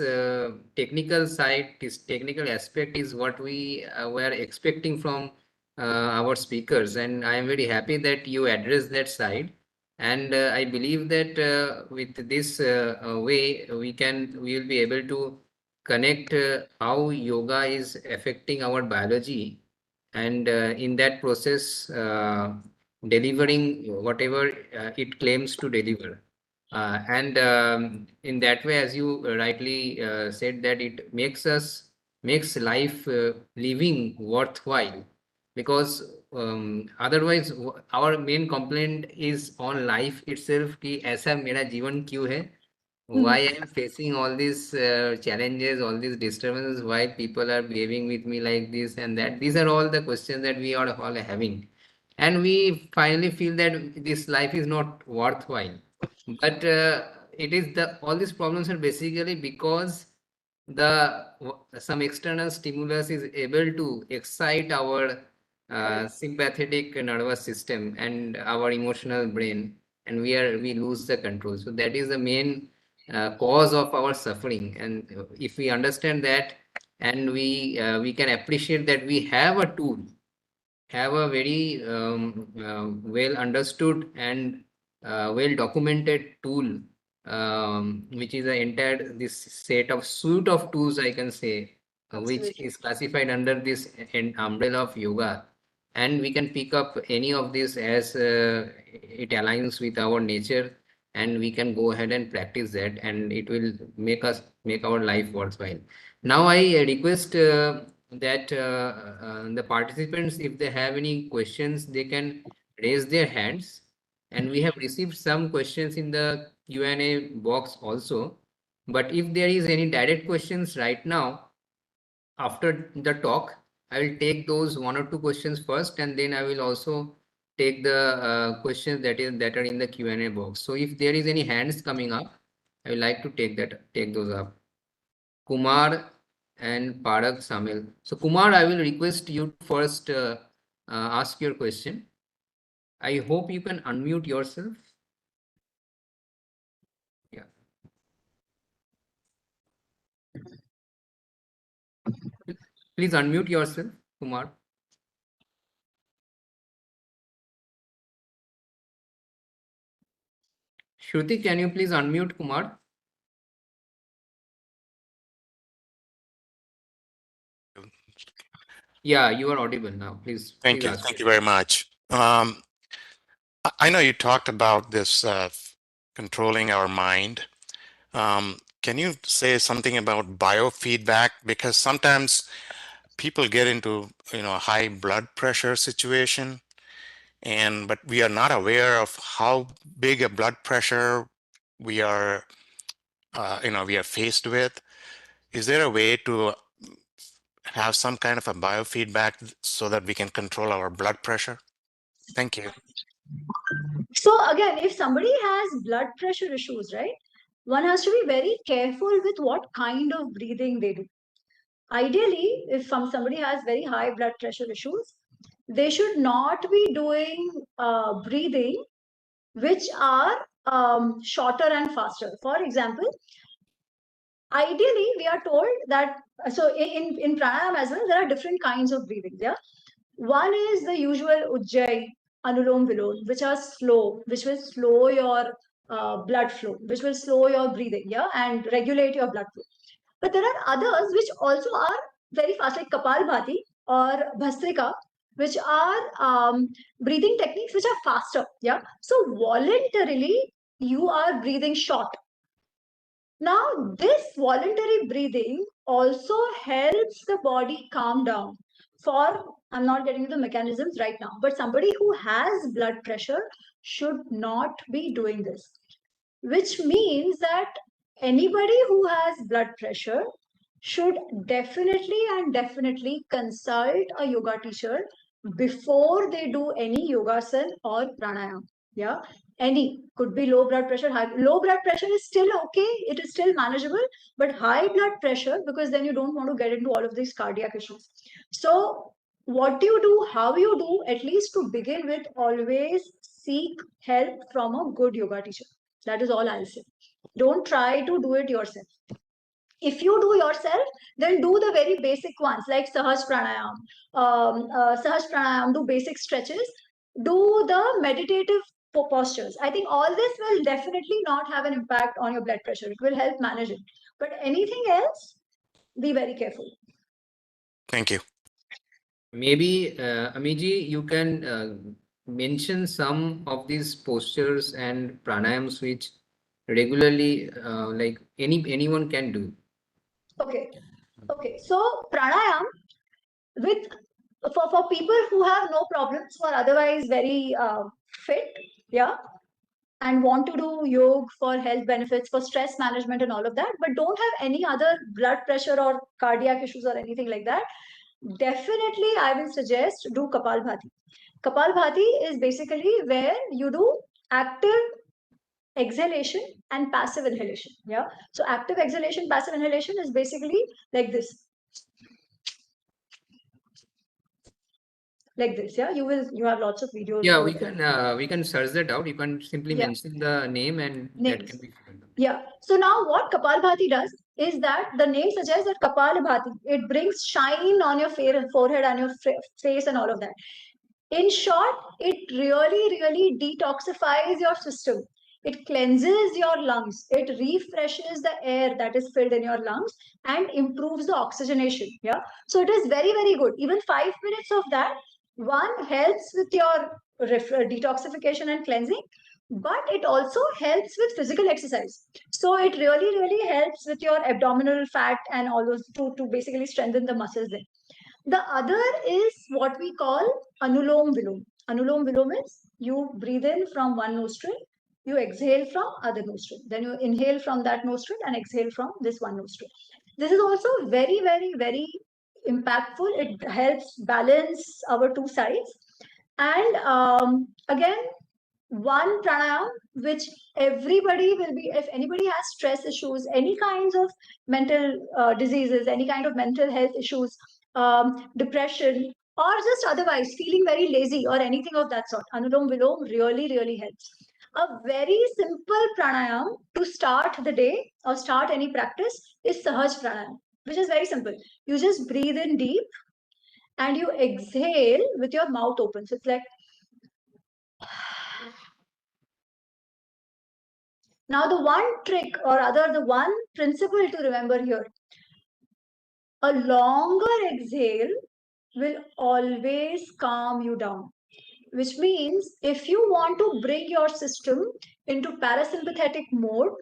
technical side, this technical aspect is what we were expecting from our speakers, and I am very happy that you address that side. And I believe that with this way, we will be able to connect how yoga is affecting our biology, and in that process, delivering whatever it claims to deliver. And in that way, as you rightly said, that it makes life living worthwhile, because otherwise our main complaint is on life itself कि ऐसा मेरा जीवन क्यों है, why I am facing all these challenges, all these disturbances, why people are behaving with me like this and that. These are all the questions that we are all having. And we finally feel that this life is not worthwhile. But it is all these problems are basically because some external stimulus is able to excite our sympathetic nervous system and our emotional brain, and we lose the control. So that is the main cause of our suffering. And if we understand that, and we can appreciate that we have a tool, have a very well understood and well documented tool, which is the entire this set of suite of tools, I can say, which Absolutely. is classified under this umbrella of yoga. And we can pick up any of this as it aligns with our nature, and we can go ahead and practice that, and it will make our life worthwhile. Now I request that the participants, if they have any questions, they can raise their hands. And we have received some questions in the Q&A box also. But if there is any direct questions right now, after the talk, I will take those one or two questions first, and then I will also take the questions that are in the Q&A box. So if there is any hands coming up, I would like to take those up. Kumar and Parag Samil. So Kumar, I will request you to first ask your question. I hope you can unmute yourself. Yeah. Please unmute yourself, Kumar. Shruti, can you please unmute Kumar? Yeah, you are audible now. Please Thank you. ask. Thank you very much. I know you talked about this controlling our mind. Can you say something about biofeedback? Because sometimes people get into, a high blood pressure situation, but we are not aware of how big a blood pressure we are, we are faced with. Is there a way to have some kind of a biofeedback so that we can control our blood pressure? Thank you. So again, if somebody has blood pressure issues, right, one has to be very careful with what kind of breathing they do. Ideally, if somebody has very high blood pressure issues, they should not be doing breathing which are shorter and faster. For example, ideally, we are told that, so in pranayama as well, there are different kinds of breathing. Yeah. One is the usual Ujjayi, Anulom Vilom, which are slow, which will slow your blood flow, which will slow your breathing, yeah, and regulate your blood flow. But there are others which also are very fast, like Kapalbhati or Bhastrika, which are breathing techniques which are faster, yeah. So voluntarily, you are breathing short. Now, this voluntary breathing also helps the body calm down. I'm not getting into the mechanisms right now, but somebody who has blood pressure should not be doing this, which means that anybody who has blood pressure should definitely consult a yoga teacher before they do any yogasan or pranayama. Yeah, any could be low blood pressure. Low blood pressure is still okay, it is still manageable, but high blood pressure, because then you don't want to get into all of these cardiac issues. So what you do, how you do, at least to begin with, always seek help from a good yoga teacher. That is all I'll say. Don't try to do it yourself. If you do yourself, then do the very basic ones like Sahaj Pranayam, do basic stretches, do the meditative postures. I think all this will definitely not have an impact on your blood pressure. It will help manage it. But anything else, be very careful. Thank you. Maybe, Amiji, you can mention some of these postures and pranayams which regularly, like anyone can do. Okay. So pranayam, with for people who have no problems, who are otherwise very fit, yeah, and want to do yoga for health benefits, for stress management and all of that, but don't have any other blood pressure or cardiac issues or anything like that, definitely I will suggest do Kapalbhati. Kapalbhati is basically where you do active exhalation and passive inhalation. Yeah. So active exhalation, passive inhalation is basically like this. Like this, yeah. You have lots of videos. Yeah, we can search that out. You can simply Yeah. mention the name and that can Names. be found. Yeah. So now what Kapalbhati does is that the name suggests that Kapalbhati, it brings shine on your forehead and your face and all of that. In short, it really detoxifies your system. It cleanses your lungs. It refreshes the air that is filled in your lungs and improves the oxygenation. Yeah. So it is very good. Even 5 minutes of that, one helps with your detoxification and cleansing, but it also helps with physical exercise. So it really helps with your abdominal fat and all those to basically strengthen the muscles there. The other is what we call Anulom Vilom. Anulom Vilom is you breathe in from one nostril, you exhale from other nostril. Then you inhale from that nostril and exhale from this one nostril. This is also very impactful. It helps balance our two sides. And again, one pranayam which everybody will be, if anybody has stress issues, any kinds of mental diseases, any kind of mental health issues, depression, or just otherwise feeling very lazy or anything of that sort, Anulom Vilom really helps. A very simple pranayam to start the day or start any practice is Sahaj Pranayam, which is very simple. You just breathe in deep and you exhale with your mouth open. So it's like, now the one trick, or rather the one principle to remember here, a longer exhale will always calm you down. Which means if you want to bring your system into parasympathetic mode,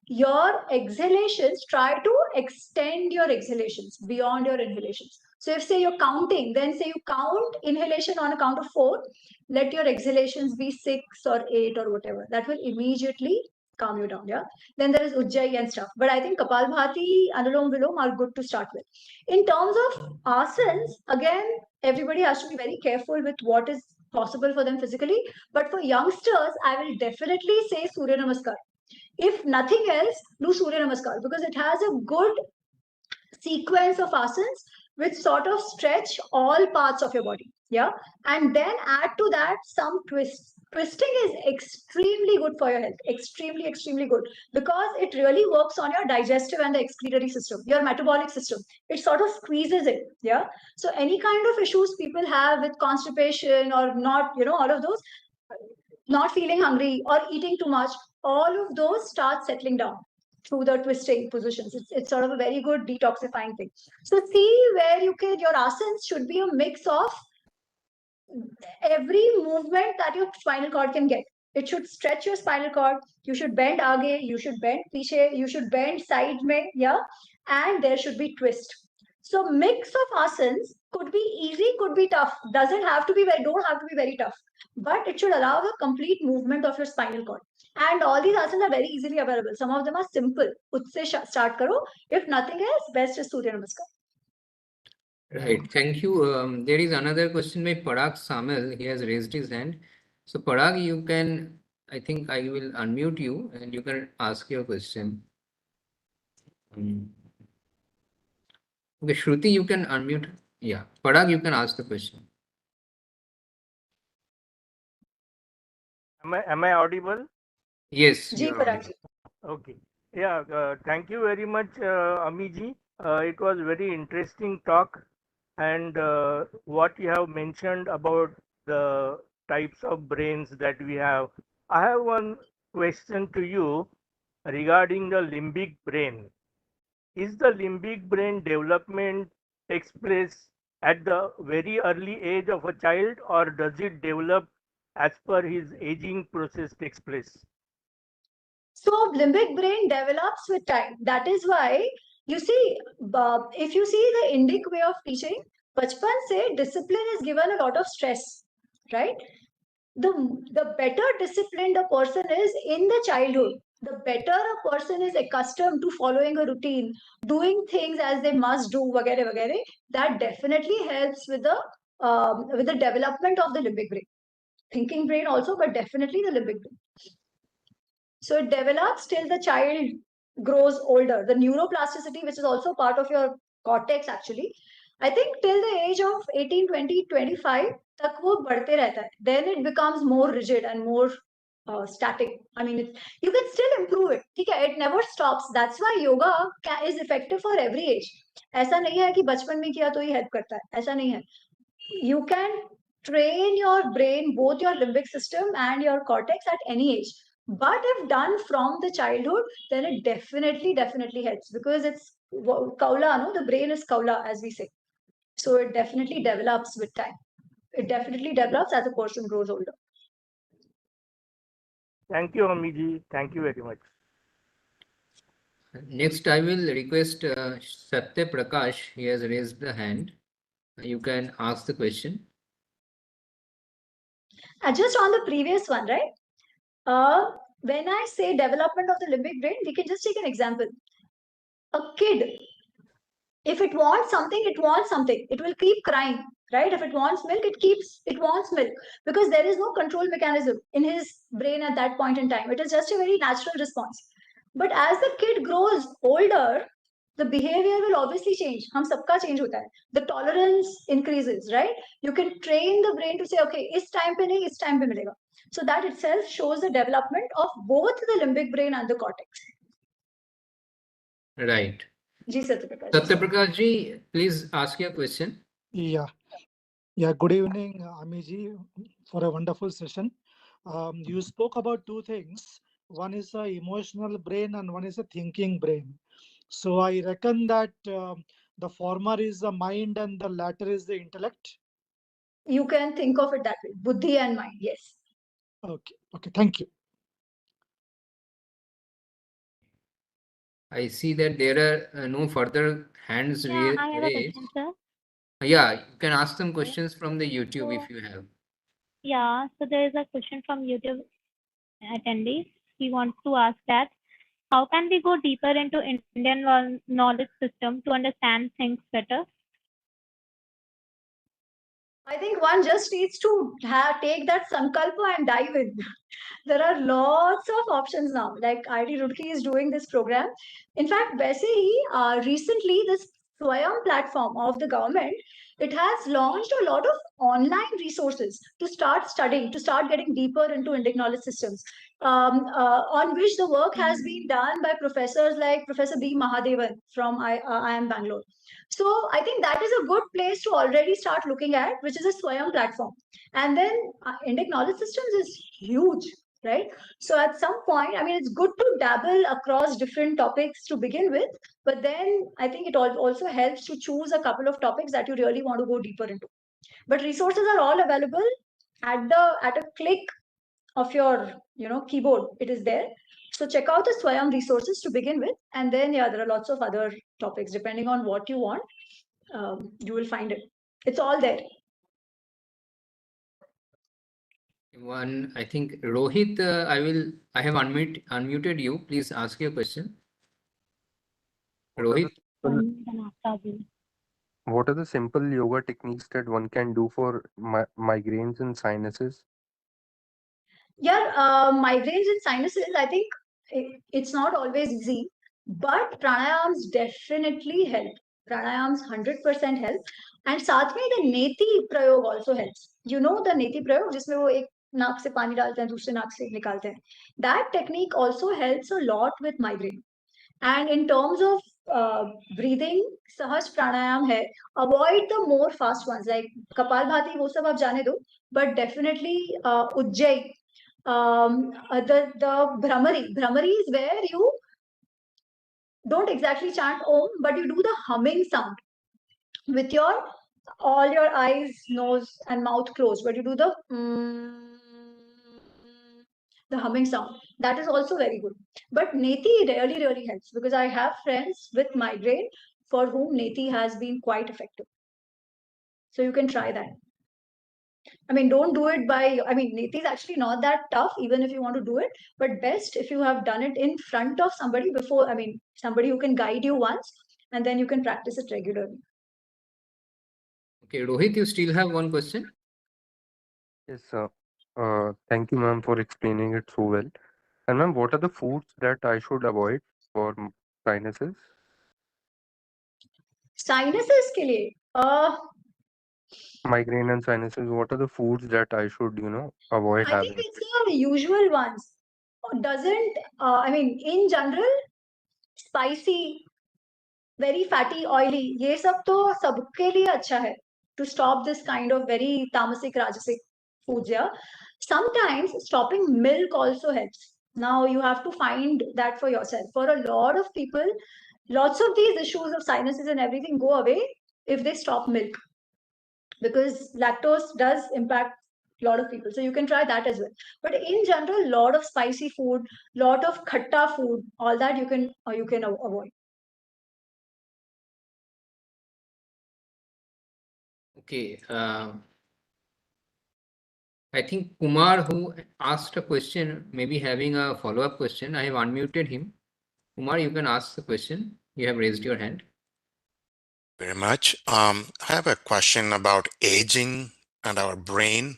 your exhalations, try to extend your exhalations beyond your inhalations. So if say you're counting, then say you count inhalation on a count of 4, let your exhalations be 6 or 8 or whatever. That will immediately calm you down. Yeah. Then there is Ujjayi and stuff. But I think Kapalbhati, Anulom Vilom are good to start with. In terms of asanas, again, everybody has to be very careful with what is possible for them physically. But for youngsters, I will definitely say Surya Namaskar. If nothing else, do Surya Namaskar because it has a good sequence of asanas which sort of stretch all parts of your body. Yeah. And then add to that some twists. Twisting is extremely good for your health. Extremely, extremely good because it really works on your digestive and the excretory system, your metabolic system. It sort of squeezes it. Yeah. So any kind of issues people have with constipation or not, all of those, not feeling hungry or eating too much, all of those start settling down through the twisting positions. It's sort of a very good detoxifying thing. So see where your asanas should be a mix of every movement that your spinal cord can get. It should stretch your spinal cord. You should bend aage, you should bend piche, you should bend side mein, yeah, and there should be twist. So mix of asanas could be easy, could be tough. Doesn't have to be don't have to be very tough, but it should allow a complete movement of your spinal cord. And all these asanas are very easily available. Some of them are simple. Utse start karo. If nothing else, best is Surya Namaskar. Right. Thank you. There is another question by Parag Samel. He has raised his hand. So Parag, you can, I think I will unmute you and you can ask your question. Okay, Shruti, you can unmute. Yeah, Parag, you can ask the question. Am I audible? Yes, Ji you are Parag audible. ji. Okay. Yeah. Thank you very much, Amiji. It was very interesting talk, and what you have mentioned about the types of brains that we have. I have one question to you regarding the limbic brain. Is the limbic brain development takes place at the very early age of a child, or does it develop as per his aging process takes place? So limbic brain develops with time. That is why you see, if you see the Indic way of teaching, Bachpan say discipline is given a lot of stress, right? The better disciplined a person is in the childhood, the better a person is accustomed to following a routine, doing things as they must do, vagare, vagare, that definitely helps with the development of the limbic brain. Thinking brain also, but definitely the limbic brain. So it develops till the child grows older. The neuroplasticity, which is also part of your cortex actually, I think till the age of 18, 20, 25, tak wo badhte rehta hai. Then it becomes more rigid and more static. I mean, you can still improve it. It never stops. That's why yoga is effective for every age. ऐसा नहीं है कि बचपन में किया तो ही help करता है, ऐसा नहीं है. You can train your brain, both your limbic system and your cortex at any age. But if done from the childhood, then it definitely helps because it's kaula, no? The brain is kaula, as we say. So it definitely develops with time. It definitely develops as a person grows older. Thank you, Amiji. Thank you very much. Next, I will request Satya Prakash. He has raised the hand. You can ask the question. And just on the previous one, right? When I say development of the limbic brain, we can just take an example. A kid, if it wants something, it wants something. It will keep crying, right? If it wants milk, it wants milk because there is no control mechanism in his brain at that point in time. It is just a very natural response. But as the kid grows older, the behavior will obviously change. हम सबका change होता है. The tolerance increases, right? You can train the brain to say, okay, इस time पे नहीं, इस time पे मिलेगा. So that itself shows the development of both the limbic brain and the cortex. Right. Ji Satyaprakash. Satyaprakash ji, please ask your question. Yeah. Good evening, Amiji, for a wonderful session. You spoke about two things. One is the emotional brain and one is a thinking brain. So I reckon that the former is the mind and the latter is the intellect? You can think of it that way. Buddhi and mind, yes. Okay, okay, thank you. I see that there are no further hands Yeah, I have a raised. question, sir. Yeah, you can ask some questions from the YouTube if you have. Yeah, so there is a question from YouTube attendees. He wants to ask that how can we go deeper into Indian knowledge system to understand things better? I think one just needs to take that sankalpa and dive in. There are lots of options now. Like IIT Roorkee is doing this program. In fact, recently this Swayam platform of the government, it has launched a lot of online resources to start studying, to start getting deeper into Indic knowledge systems, on which the work has been done by professors like Professor B. Mahadevan from IIM Bangalore. So I think that is a good place to already start looking at, which is a Swayam platform. And then Indic knowledge systems is huge, right? So at some point, I mean, it's good to dabble across different topics to begin with, but then I think it also helps to choose a couple of topics that you really want to go deeper into. But resources are all available at a click of your keyboard. It is there. So check out the Swayam resources to begin with, and then there are lots of other topics depending on what you want. You will find it. It's all there. One, I think Rohit, I have unmuted you. Please ask your question. Rohit. What are the simple yoga techniques that one can do for migraines and sinuses? Yeah, migraines and sinuses, I think it's not always easy, but pranayams definitely help. Pranayams 100% help. And साथ में the neti prayog also helps. You know the neti prayog, जिसमें वो एक नाक से पानी डालते हैं, दूसरे नाक से निकालते हैं. That technique also helps a lot with migraine. And in terms of breathing, सहज pranayam hai. Avoid the more fast ones like Kapalbhati, वो सब आप जाने दो. But definitely Ujjayi, the Brahmari is where you don't exactly chant Om, but you do the humming sound with all your eyes, nose, and mouth closed. But you do the humming sound. That is also very good. But Neti really helps because I have friends with migraine for whom Neti has been quite effective. So you can try that. I mean, don't do it Neti is actually not that tough, even if you want to do it, but best if you have done it in front of somebody before, somebody who can guide you once, and then you can practice it regularly. Okay, Rohit, you still have one question? Yes, sir. Thank you, ma'am, for explaining it so well. And ma'am, what are the foods that I should avoid for sinuses? Sinuses के लिए, Migraine and sinuses, what are the foods that I should, avoid I think having? it's the usual ones. In general, spicy, very fatty, oily, ये सब तो सबके लिए अच्छा है to stop this kind of very tamasic, rajasic foods. Yeah, sometimes stopping milk also helps. Now you have to find that for yourself. For a lot of people, lots of these issues of sinuses and everything go away if they stop milk, because lactose does impact a lot of people. So you can try that as well. But in general, lot of spicy food, lot of khatta food, all that you can avoid. Okay. I think Kumar, who asked a question, maybe having a follow-up question. I have unmuted him. Kumar, you can ask the question. You have raised your hand. Very much. I have a question about aging and our brain.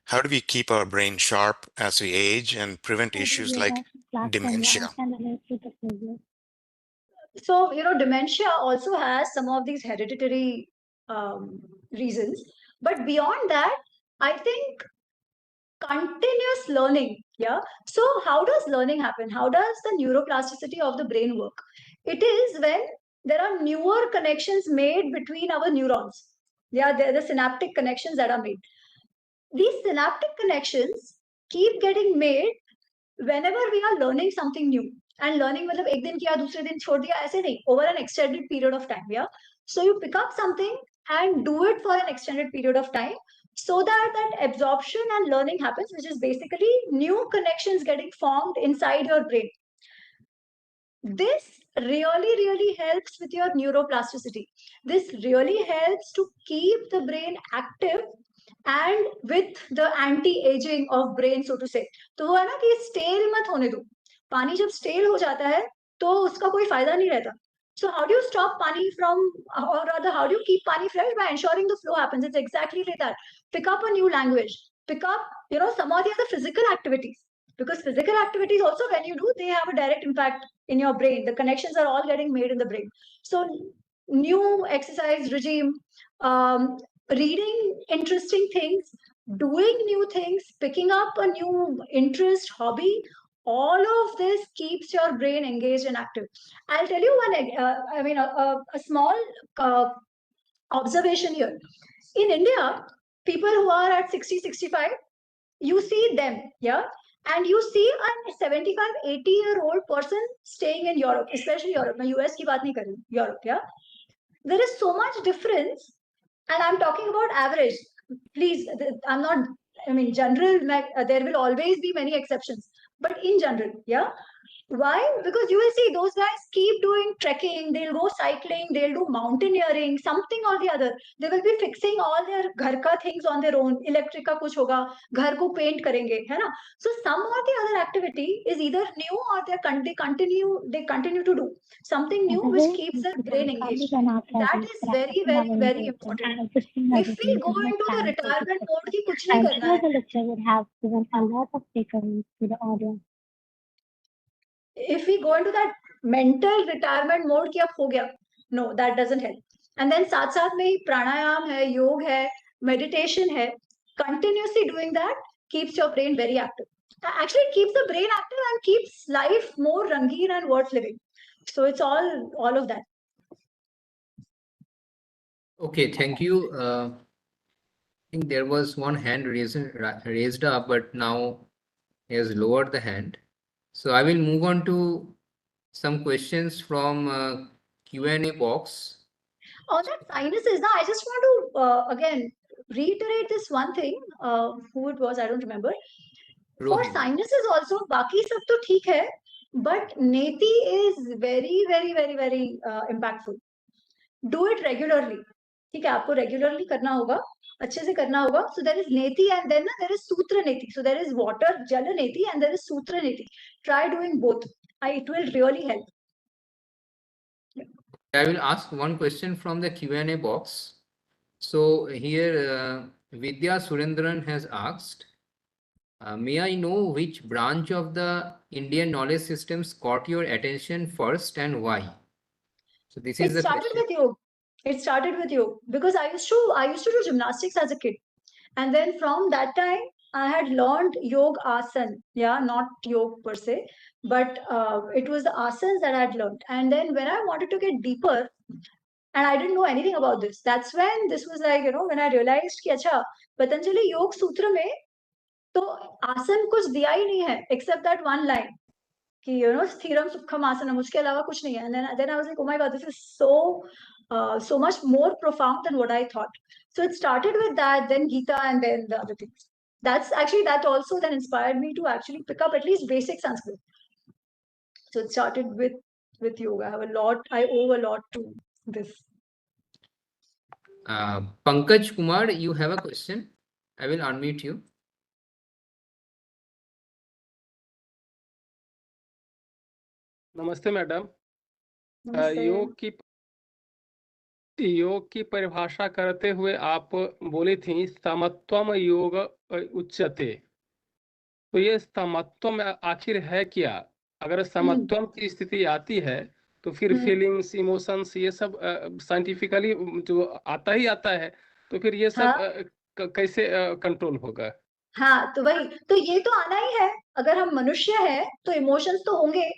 How do we keep our brain sharp as we age and prevent issues like dementia? So, dementia also has some of these hereditary reasons. But beyond that, I think continuous learning. Yeah. So, how does learning happen? How does the neuroplasticity of the brain work? It is when there are newer connections made between our neurons. Yeah, they're the synaptic connections that are made. These synaptic connections keep getting made whenever we are learning something new. And learning मतलब एक दिन किया दूसरे दिन छोड़ दिया ऐसे नहीं, over an extended period of time. Yeah, so you pick up something and do it for an extended period of time, so that absorption and learning happens, which is basically new connections getting formed inside your brain. This really helps with your neuroplasticity. This really helps to keep the brain active and with the anti-aging of brain, so to say. तो वो है ना कि stele मत होने दो. पानी जब स्टेल हो जाता है तो उसका कोई फायदा नहीं रहता. So how do you stop pani from, or rather how do you keep pani fresh? By ensuring the flow happens. It's exactly like that. Pick up a new language. Pick up, some of the other physical activities. Because physical activities also, when you do, they have a direct impact in your brain. The connections are all getting made in the brain. So new exercise regime, reading interesting things, doing new things, picking up a new interest, hobby, all of this keeps your brain engaged and active. I'll tell you one, a small observation here. In India, people who are at 60, 65, you see them, yeah? And you see a 75, 80-year-old person staying in Europe, especially Europe. मैं US की बात नहीं कर रही, Europe, yeah? There is so much difference, and I'm talking about average. Please, I'm not, general, there will always be many exceptions, but in general, yeah? Why? Because you will see those guys keep doing trekking, they'll go cycling, they'll do mountaineering, something or the other. They will be fixing all their ghar ka things on their own. Electric ka kuch hoga, ghar ko paint karenge, hai na? So some or the other activity is either new or they continue to do something new which keeps their brain engaged. That is very important. If we go into the retirement mode ki kuch nahi karna hai, the lecture would have given a lot of takeaways to the audience. if we go into that mental retirement mode कि अब हो गया, no, that doesn't help. And then साथ साथ में ही प्राणायाम है, योग है, meditation है, continuously doing that keeps your brain very active. Actually, it keeps the brain active and keeps life more rangeen and worth living. So it's all of that. Okay, thank you. I think there was one hand raised up, but now he has lowered the hand. So I will move on to some questions from Q&A box. On that sinuses, now I just want to again reiterate this one thing. Who it was, I don't remember. For Rohit. sinuses also, बाकी सब तो ठीक है, but neti is very impactful. Do it regularly. ठीक है, आपको regularly करना होगा, अच्छे से करना होगा. So there is neti and then there is sutra neti. So there is water jala neti and there is sutra neti. Try doing both. It will really help. I will ask one question from the Q&A box. So here Vidya Surendran has asked, may I know which branch of the Indian knowledge systems caught your attention first and why? So this is the question. It started with you because I used to do gymnastics as a kid, and then from that time I had learned yoga asana. Yeah, not yoga per se, but it was the asanas that I had learned. And then when I wanted to get deeper, and I didn't know anything about this, that's when this was like, when I realized कि अच्छा पतंजलि योग सूत्र में तो आसन कुछ दिया ही नहीं है except that one line कि स्थिरम सुखम आसनम, उसके अलावा कुछ नहीं है. And then I was like, oh my god, this is so much more profound than what I thought. So it started with that, then Gita, and then the other things. That also then inspired me to actually pick up at least basic Sanskrit. So it started with yoga. I owe a lot to this. Pankaj Kumar, you have a question? I will unmute you. नमस्ते madam. योग की परिभाषा करते हुए आप बोली थी समत्वम योग उच्यते. तो ये समत्वम आखिर है क्या? अगर समत्वम की स्थिति आती है तो फिर फीलिंग्स, इमोशंस, ये सब साइंटिफिकली जो आता है, तो फिर ये सब कैसे कंट्रोल होगा? हाँ, तो वही तो ये तो आना ही है. अगर हम मनुष्य है तो इमोशंस तो होंगे,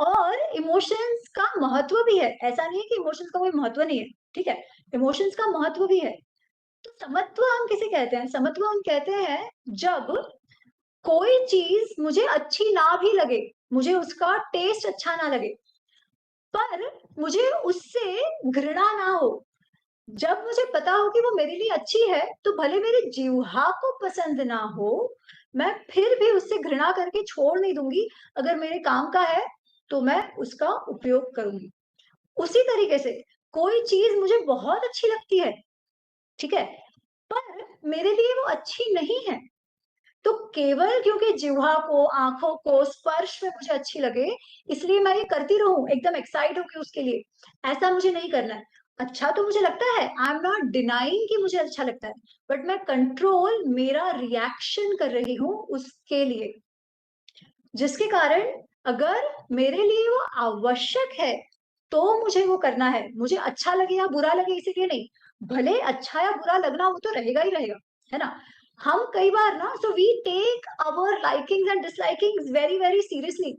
और इमोशंस का महत्व भी है. ऐसा नहीं है कि इमोशंस का कोई महत्व नहीं है, ठीक है, इमोशंस का महत्व भी है. तो समत्व हम किसे कहते हैं? समत्व हम कहते हैं जब कोई चीज मुझे अच्छी ना भी लगे, मुझे उसका टेस्ट अच्छा ना लगे, पर मुझे उससे घृणा ना हो। जब मुझे पता हो कि वो मेरे लिए अच्छी है, तो भले मेरे जिह्वा को पसंद ना हो, मैं फिर भी उससे घृणा करके छोड़ नहीं दूंगी। अगर मेरे काम का है तो मैं उसका उपयोग करूंगी। उसी तरीके से कोई चीज मुझे बहुत अच्छी लगती है, ठीक है, पर मेरे लिए वो अच्छी नहीं है, तो केवल क्योंकि जिह्वा को, आंखों को, स्पर्श में मुझे अच्छी लगे, इसलिए मैं ये करती रहूं एकदम एक्साइट होकर उसके लिए, ऐसा मुझे नहीं करना है। अच्छा तो मुझे लगता है, आई एम नॉट डिनाइंग कि मुझे अच्छा लगता है, बट मैं कंट्रोल मेरा रिएक्शन कर रही हूँ उसके लिए, जिसके कारण अगर मेरे लिए वो आवश्यक है तो मुझे वो करना है। मुझे अच्छा लगे या बुरा लगे इसीलिए नहीं, भले अच्छा या बुरा लगना वो तो रहेगा ही रहेगा, है ना। हम कई बार ना, so we take our likings and dislikings very very seriously,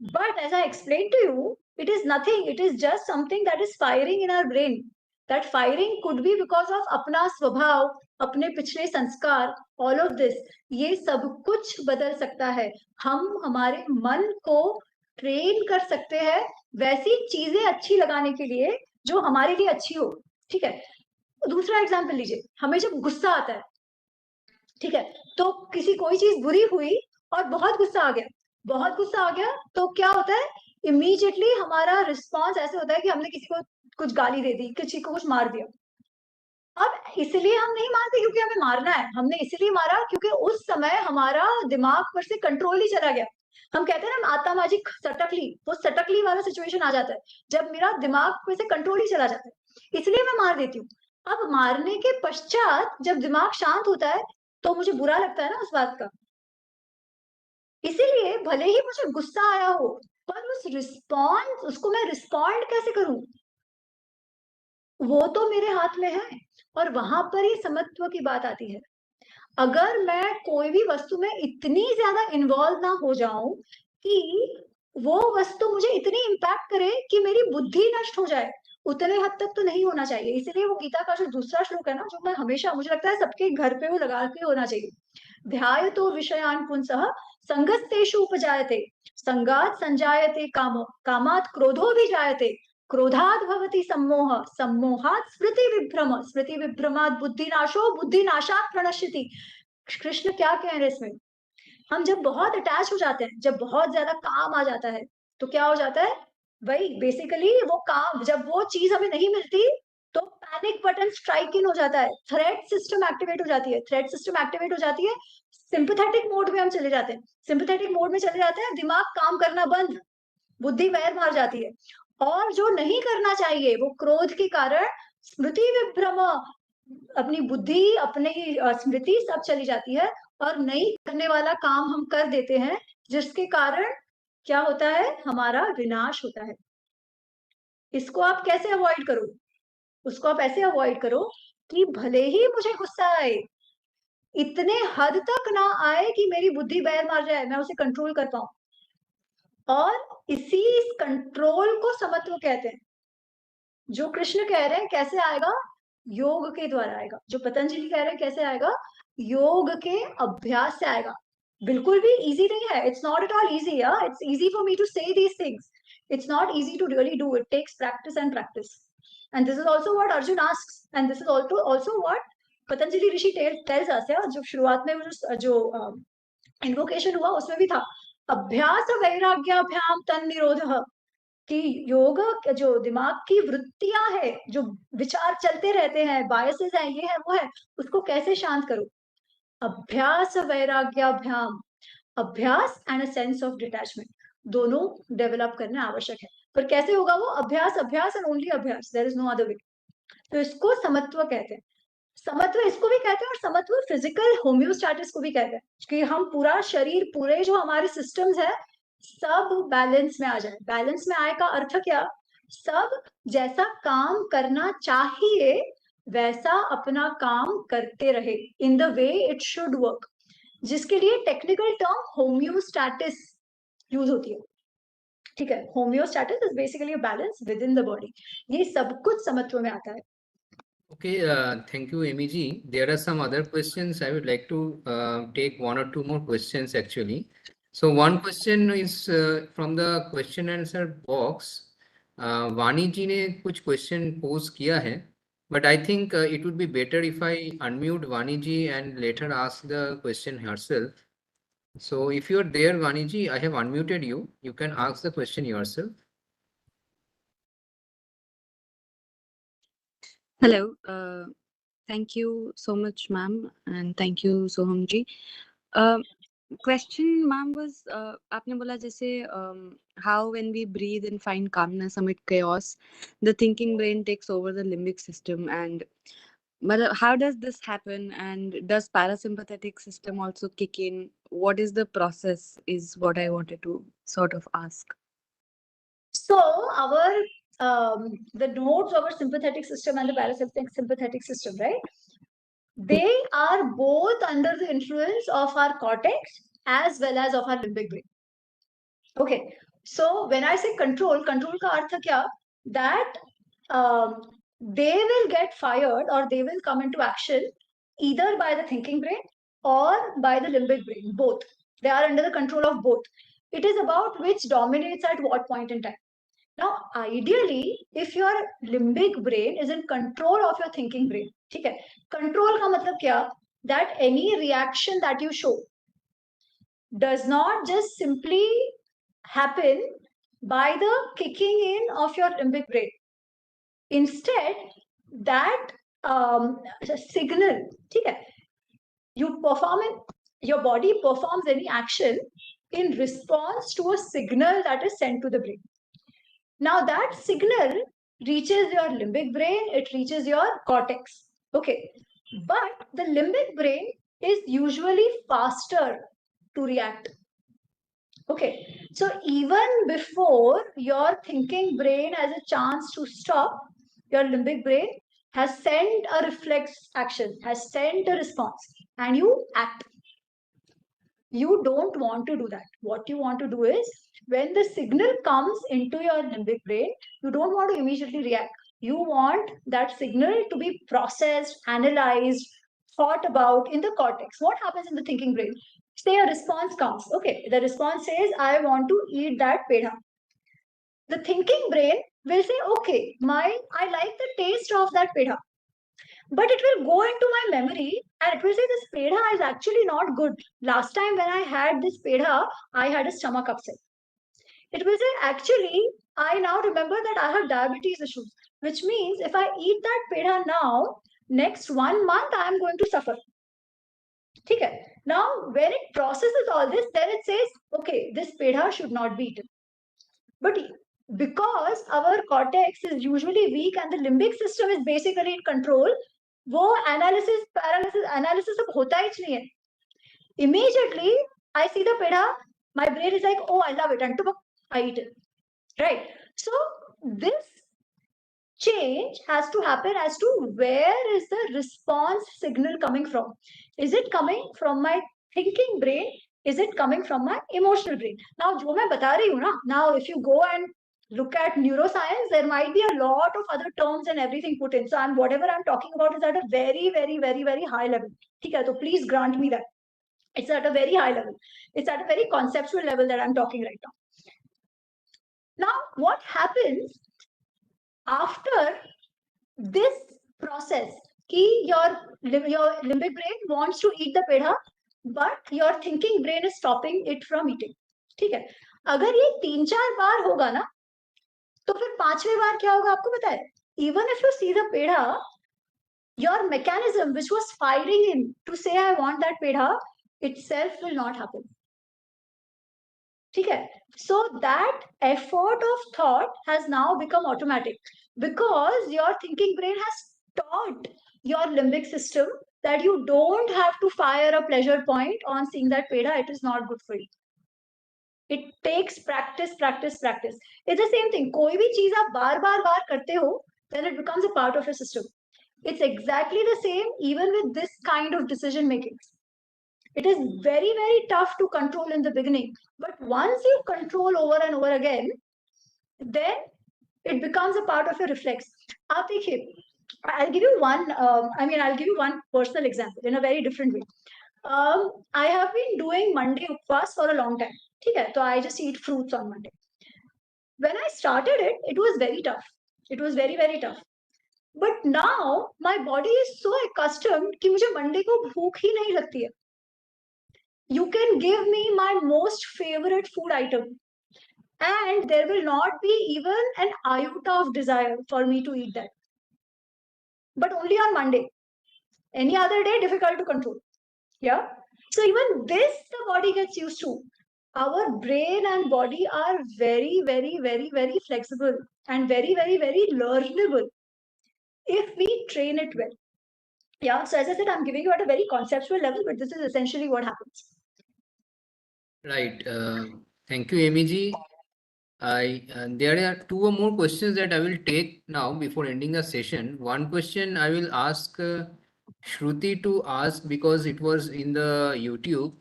but as I explained to you, it is nothing, it is just something that is firing in our brain. That firing could be because of अपना स्वभाव, अपने पिछले संस्कार, all of this, ये सब कुछ बदल सकता है। हम हमारे मन को ट्रेन कर सकते हैं वैसी चीजें अच्छी लगाने के लिए जो हमारे लिए अच्छी हो, ठीक है। दूसरा एग्जाम्पल लीजिए, हमें जब गुस्सा आता है, ठीक है, तो किसी कोई चीज बुरी हुई और बहुत गुस्सा आ गया, बहुत गुस्सा आ गया, तो क्या होता है, इमीडिएटली हमारा रिस्पॉन्स ऐसे होता है कि हमने किसी को कुछ गाली दे दी, किसी को कुछ मार दिया। अब इसलिए हम नहीं मारते क्योंकि हमें मारना है, हमने इसलिए मारा क्योंकि उस समय हमारा दिमाग पर से कंट्रोल ही चला गया। हम कहते हैं ना आतामाजी सटकली, वो सटकली वाला सिचुएशन आ जाता है जब मेरा दिमाग पर से कंट्रोल ही चला जाता है, इसलिए मैं मार देती हूँ। अब मारने के पश्चात जब दिमाग शांत होता है तो मुझे बुरा लगता है ना उस बात का, इसीलिए भले ही मुझे गुस्सा आया हो, पर उस रिस्पॉन्स, उसको मैं रिस्पॉन्ड कैसे करूं, वो तो मेरे हाथ में है। और वहां पर ही समत्व की बात आती है। अगर मैं कोई भी वस्तु में इतनी ज्यादा इन्वॉल्व ना हो जाऊं कि वो वस्तु मुझे इतनी इम्पैक्ट करे कि मेरी बुद्धि नष्ट हो जाए, उतने हद तक तो नहीं होना चाहिए। इसलिए वो गीता का जो दूसरा श्लोक है ना, जो मैं हमेशा, मुझे लगता है सबके घर पे वो लगा के होना चाहिए, ध्यायतो विषयान् पुंसः संगस्तेषु उपजायते, संगात् संजायते कामो, कामात् क्रोधो विजायते, क्रोधात् भवति सम्मोह, सम्मोहात् स्मृति विभ्रम, स्मृति विभ्रमात् बुद्धिनाशो, बुद्धिनाशात् प्रणश्यति। कृष्ण क्या कह रहे हैं इसमें, हम जब बहुत अटैच हो जाते हैं, जब बहुत ज्यादा काम आ जाता है, तो क्या हो जाता है, वही बेसिकली वो काम, जब वो चीज हमें नहीं मिलती तो पैनिक बटन स्ट्राइक इन हो जाता है, थ्रेट सिस्टम एक्टिवेट हो जाती है, थ्रेट सिस्टम एक्टिवेट हो जाती है, सिंपैथेटिक मोड में हम चले जाते हैं, सिंपैथेटिक मोड में चले जाते हैं, दिमाग काम करना बंद, बुद्धि वैर मार जाती है, और जो नहीं करना चाहिए वो क्रोध के कारण स्मृति विभ्रम, अपनी बुद्धि, अपनी स्मृति सब चली जाती है, और नहीं करने वाला काम हम कर देते हैं, जिसके कारण क्या होता है, हमारा विनाश होता है। इसको आप कैसे अवॉइड करो, उसको आप ऐसे अवॉइड करो कि भले ही मुझे गुस्सा आए, इतने हद तक ना आए कि मेरी बुद्धि बैर मार जाए, मैं उसे कंट्रोल कर पाऊं। और इसी कंट्रोल को समत्व कहते हैं। जो कृष्ण कह रहे हैं कैसे आएगा, योग के द्वारा आएगा। जो पतंजलि कह रहे हैं कैसे आएगा, योग के अभ्यास से आएगा। बिल्कुल भी इजी नहीं है, it's not at all easy, it's easy for me to say these things, it's not easy to really do, it takes practice and practice, and this is also what Arjun asks, and this is also what Patanjali Rishi tells us, yeah? जो शुरुआत में जो invocation हुआ उसमें भी था, अभ्यास वैराग्याभ्याम तन निरोधः, कि योग, जो दिमाग की वृत्तियां है, जो विचार चलते रहते हैं, बायसेस हैं, ये है वो है, उसको कैसे शांत करो, अभ्यास वैराग्याभ्याम, अभ्यास and a sense of detachment, दोनों डेवलप करना आवश्यक है। पर कैसे होगा वो, अभ्यास, अभ्यास एंड ओनली अभ्यास, there is no other way. तो इसको समत्व कहते हैं। समत्व इसको भी कहते हैं, और समत्व फिजिकल होम्योस्टैटिस को भी कहते हैं, कि हम पूरा शरीर, पूरे जो हमारे सिस्टम्स है, सब बैलेंस में आ जाए। बैलेंस में आए का अर्थ क्या, सब जैसा काम करना चाहिए वैसा अपना काम करते रहे, in the way it should work, जिसके लिए टेक्निकल टर्म होम्योस्टैटिस यूज होती है, ठीक है। Homeostasis is basically a balance within the body, ये सब कुछ समत्व में आता है। Okay, thank you, Ami ji. There are some other questions. I would like to take one or two more questions actually. So one question is from the question answer box. वानी जी ने कुछ question pose किया है, but I think it would be better if I unmute Vani ji and let her ask the question herself. So if you are there, Vani ji, I have unmuted you. You can ask the question yourself. Hello. Thank you so much, ma'am, and thank you, Soham ji. Question, ma'am, was आपने बोला जैसे how when we breathe and find calmness amid chaos, the thinking brain takes over the limbic system, and but how does this happen? And does parasympathetic system also kick in? What is the process? Is what I wanted to sort of ask. So our the nodes of our sympathetic system and the parasympathetic system, right? They are both under the influence of our cortex as well as of our limbic brain. Okay. So when I say control ka artha kya? That they will get fired or they will come into action either by the thinking brain or by the limbic brain, both. They are under the control of both. It is about which dominates at what point in time. Now, ideally, if your limbic brain is in control of your thinking brain, okay? Control ka matlab kya? That any reaction that you show does not just simply happen by the kicking in of your limbic brain. Instead, that signal, okay? You perform it, your body performs any action in response to a signal that is sent to the brain. Now that signal reaches your limbic brain, it reaches your cortex. Okay. But the limbic brain is usually faster to react. Okay. So even before your thinking brain has a chance to stop, your limbic brain has sent a reflex action, has sent a response, and you act. You don't want to do that. What you want to do is when the signal comes into your limbic brain, you don't want to immediately react. You want that signal to be processed, analyzed, thought about in the cortex. What happens in the thinking brain? Say a response comes. Okay, the response says, I want to eat that pedha. The thinking brain will say, okay, I like the taste of that pedha. But it will go into my memory and it will say this pedha is actually not good. Last time when I had this pedha, I had a stomach upset. It will say, actually, I now remember that I have diabetes issues, which means if I eat that pedha now, next 1 month I am going to suffer. Okay. Now, when it processes all this, then it says, okay, this pedha should not be eaten. But because our cortex is usually weak and the limbic system is basically in control, वो analysis अब होता ही नहीं है. Immediately, I see the pedha, my brain is like, oh, I love it, and I eat it. Right? So this change has to happen as to where is the response signal coming from. Is it coming from my thinking brain? Is it coming from my emotional brain? Now, जो मैं बता रही हूँ ना, now if you go and look at neuroscience, there might be a lot of other terms and everything put in. So whatever I'm talking about is at a very, very, very, very high level. ठीक है, so please grant me that. It's at a very high level. It's at a very conceptual level that I'm talking right now. Now, what happens after this process? Your limbic brain wants to eat the pedha, but your thinking brain is stopping it from eating. ठीक है, अगर ये 3-4 बार होगा ना, तो फिर 5वें बार क्या होगा आपको पता है? Even if you see the pedha, your mechanism which was firing in to say I want that pedha itself will not happen. Okay, so that effort of thought has now become automatic because your thinking brain has taught your limbic system that you don't have to fire a pleasure point on seeing that pedha, it is not good for you. It takes practice. It's the same thing. कोई भी चीज आप बार करते हो, then it becomes a part of your system. It's exactly the same even with this kind of decision making. It is very, very tough to control in the beginning. But once you control over and over again, then it becomes a part of your reflex. I'll give you one personal example in a very different way. I have been doing Monday upvas for a long time. Okay, so I just eat fruits on Monday. When I started it, it was very tough. It was very, very tough. But now my body is so accustomed कि मुझे Monday को भूख ही नहीं लगती है. You can give me my most favorite food item, and there will not be even an iota of desire for me to eat that. But only on Monday. Any other day, difficult to control. Yeah. So even this, the body gets used to. Our brain and body are very, very, very, very flexible and very, very, very learnable if we train it well. Yeah. So as I said, I'm giving you at a very conceptual level, but this is essentially what happens. Right. Thank you, Amy. There are two or more questions that I will take now before ending the session. One question I will ask Shruti to ask because it was in the YouTube,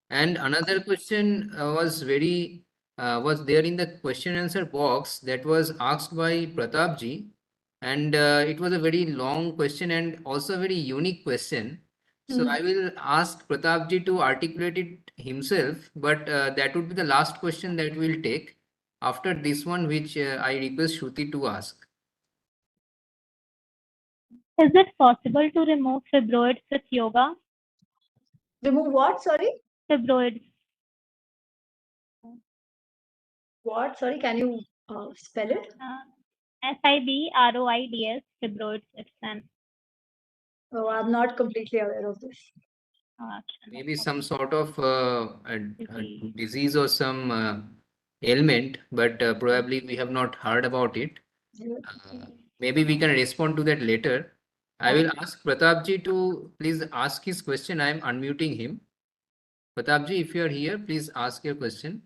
and another question was there in the question answer box that was asked by Pratap ji, and it was a very long question and also a very unique question. So I will ask Pratap ji to articulate it himself, but that would be the last question that we'll take after this one, which I request Shruti to ask. Is it possible to remove fibroids with yoga? Remove what? Sorry? Fibroids. What? Sorry, can you spell it? Fibroids, fibroids. It's an Oh, I'm not completely aware of this. Maybe some sort of a disease. disease or some ailment, but probably we have not heard about it. Maybe we can respond to that later. I will ask Pratap ji to please ask his question. I am unmuting him. Pratap ji, if you are here, please ask your question.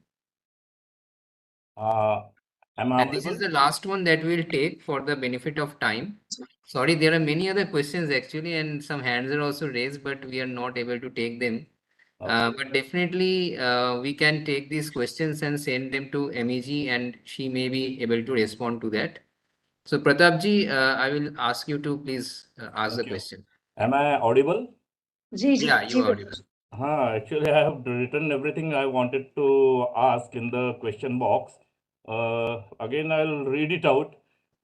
Am I And this is audible? the last one that we'll take for the benefit of time. Sorry, there are many other questions actually, and some hands are also raised, but we are not able to take them. But definitely, we can take these questions and send them to MEG, and she may be able to respond to that. So, Pratap ji, I will ask you to please ask the question. Am I audible? Yeah, you are audible. Actually, I have written everything I wanted to ask in the question box. Again, I'll read it out.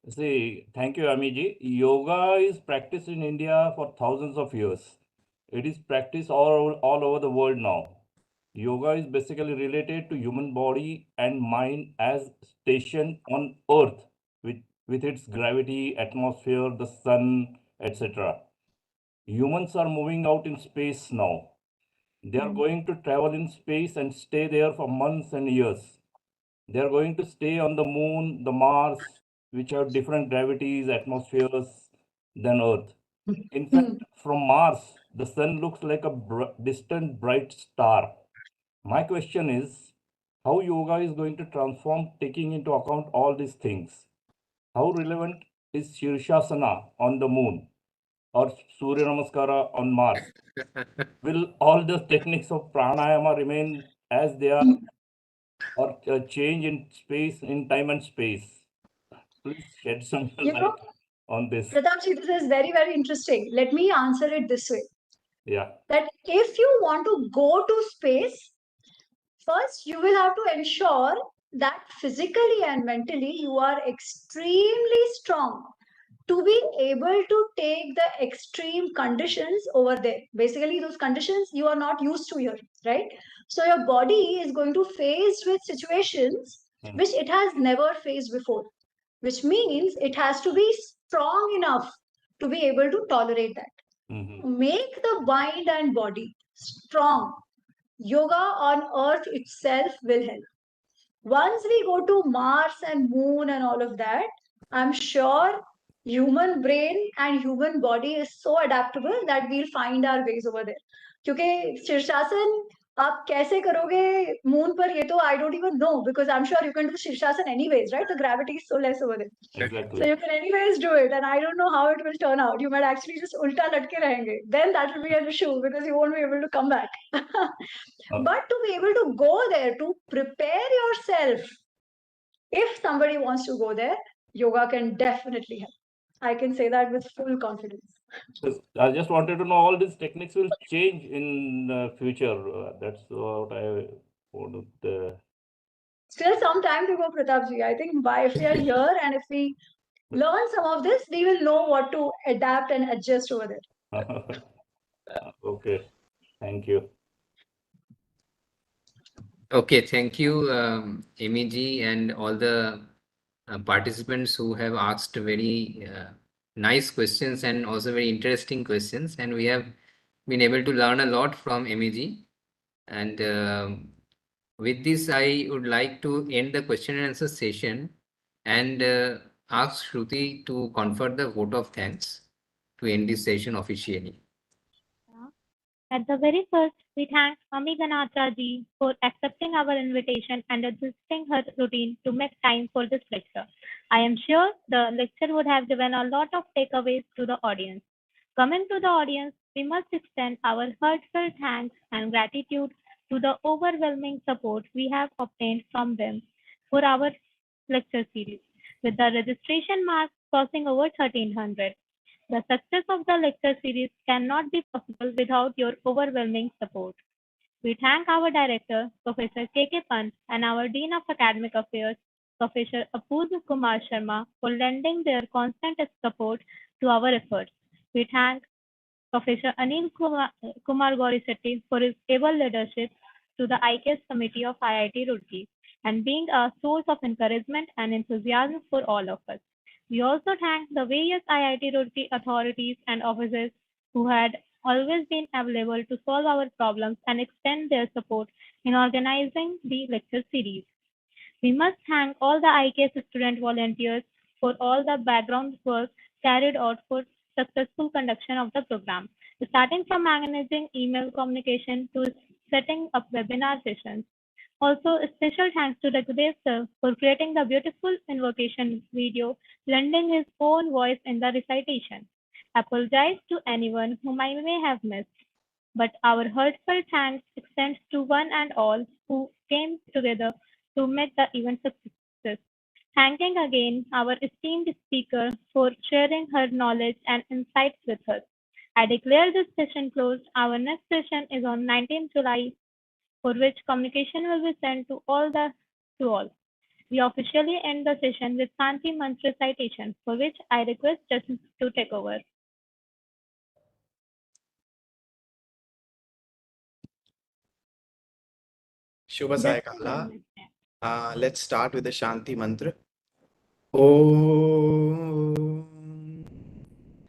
See, thank you, Amiji. Yoga is practiced in India for thousands of years. It is practiced all over the world now. Yoga is basically related to human body and mind as station on earth with its gravity, atmosphere, the sun, etc. Humans are moving out in space now. They are going to travel in space and stay there for months and years. They are going to stay on the moon, the Mars, which have different gravities, atmospheres than Earth. In fact, from Mars, the sun looks like a distant bright star. My question is, how yoga is going to transform taking into account all these things? How relevant is Shirshasana on the moon or Surya Namaskara on Mars? Will all the techniques of pranayama remain as they are or change in space, in time and space? Please shed some light on this. Pratapji, this is very, very interesting. Let me answer it this way. Yeah. That if you want to go to space, first you will have to ensure that physically and mentally you are extremely strong to be able to take the extreme conditions over there. Basically, those conditions you are not used to here, right? So your body is going to face with situations which it has never faced before, which means it has to be strong enough to be able to tolerate that. Make the mind and body strong. Yoga on earth itself will help. Once we go to Mars and moon and all of that, I'm sure human brain and human body is so adaptable that we'll find our ways over there. क्योंकि शीर्षासन आप कैसे करोगे moon पर, ये तो I don't even know, because I'm sure you can do शीर्षासन anyways, right? The gravity is so less over there. Exactly. So you can anyways do it, and I don't know how it will turn out. You might actually just ulta latke rahenge. Then that will be an issue because you won't be able to come back. But to be able to go there, to prepare yourself, if somebody wants to go there, yoga can definitely help. I can say that with full confidence. I just wanted to know all these techniques will change in future. That's what I wanted. Still some time to go, Pratapji. I think if we are here and if we learn some of this, we will know what to adapt and adjust over there. Okay, thank you. Okay, thank you, Amy ji, and all the participants who have asked very nice questions and also very interesting questions. And we have been able to learn a lot from Amy ji. And with this, I would like to end the question and answer session and ask Shruti to confer the vote of thanks to end this session officially. At the very first, we thank Ami Ganatra ji for accepting our invitation and adjusting her routine to make time for this lecture. I am sure the lecture would have given a lot of takeaways to the audience. Coming to the audience, we must extend our heartfelt thanks and gratitude to the overwhelming support we have obtained from them for our lecture series, with the registration mark crossing over 1300. The success of the lecture series cannot be possible without your overwhelming support. We thank our director, Professor K.K. Pant, and our Dean of Academic Affairs, Professor Apurva Kumar Sharma, for lending their constant support to our efforts. We thank Professor Anil Kumar Gaurisetti for his able leadership to the IKS Committee of IIT Roorkee and being a source of encouragement and enthusiasm for all of us. We also thank the various IIT Roorkee authorities and officers who had always been available to solve our problems and extend their support in organizing the lecture series. We must thank all the IKS student volunteers for all the background work carried out for successful conduction of the program, starting from managing email communication to setting up webinar sessions. Also, a special thanks to Raghudev sir for creating the beautiful invocation video, lending his own voice in the recitation. Apologize to anyone whom I may have missed, but our heartfelt thanks extends to one and all who came together to make the event success. Thanking again our esteemed speaker for sharing her knowledge and insights with us. I declare this session closed. Our next session is on 19th July, for which communication will be sent to all. We officially end the session with Shanti Mantra recitation, for which I request Justin to take over. Shubha Just Saikala. Let's start with the Shanti Mantra. Om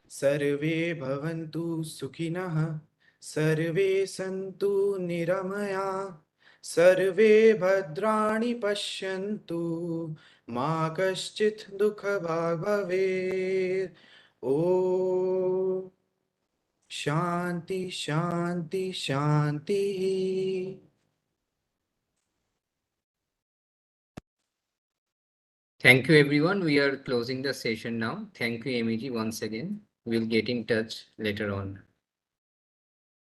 Sarve Bhavantu Sukhinah Sarve Santu Niramaya Sarve Bhadrani Pashyantu Ma Kaschit Dukha Bhaveer. Om Shanti Shanti Shanti. Thank you, everyone. We are closing the session now. Thank you, Amy ji, once again. We'll get in touch later on.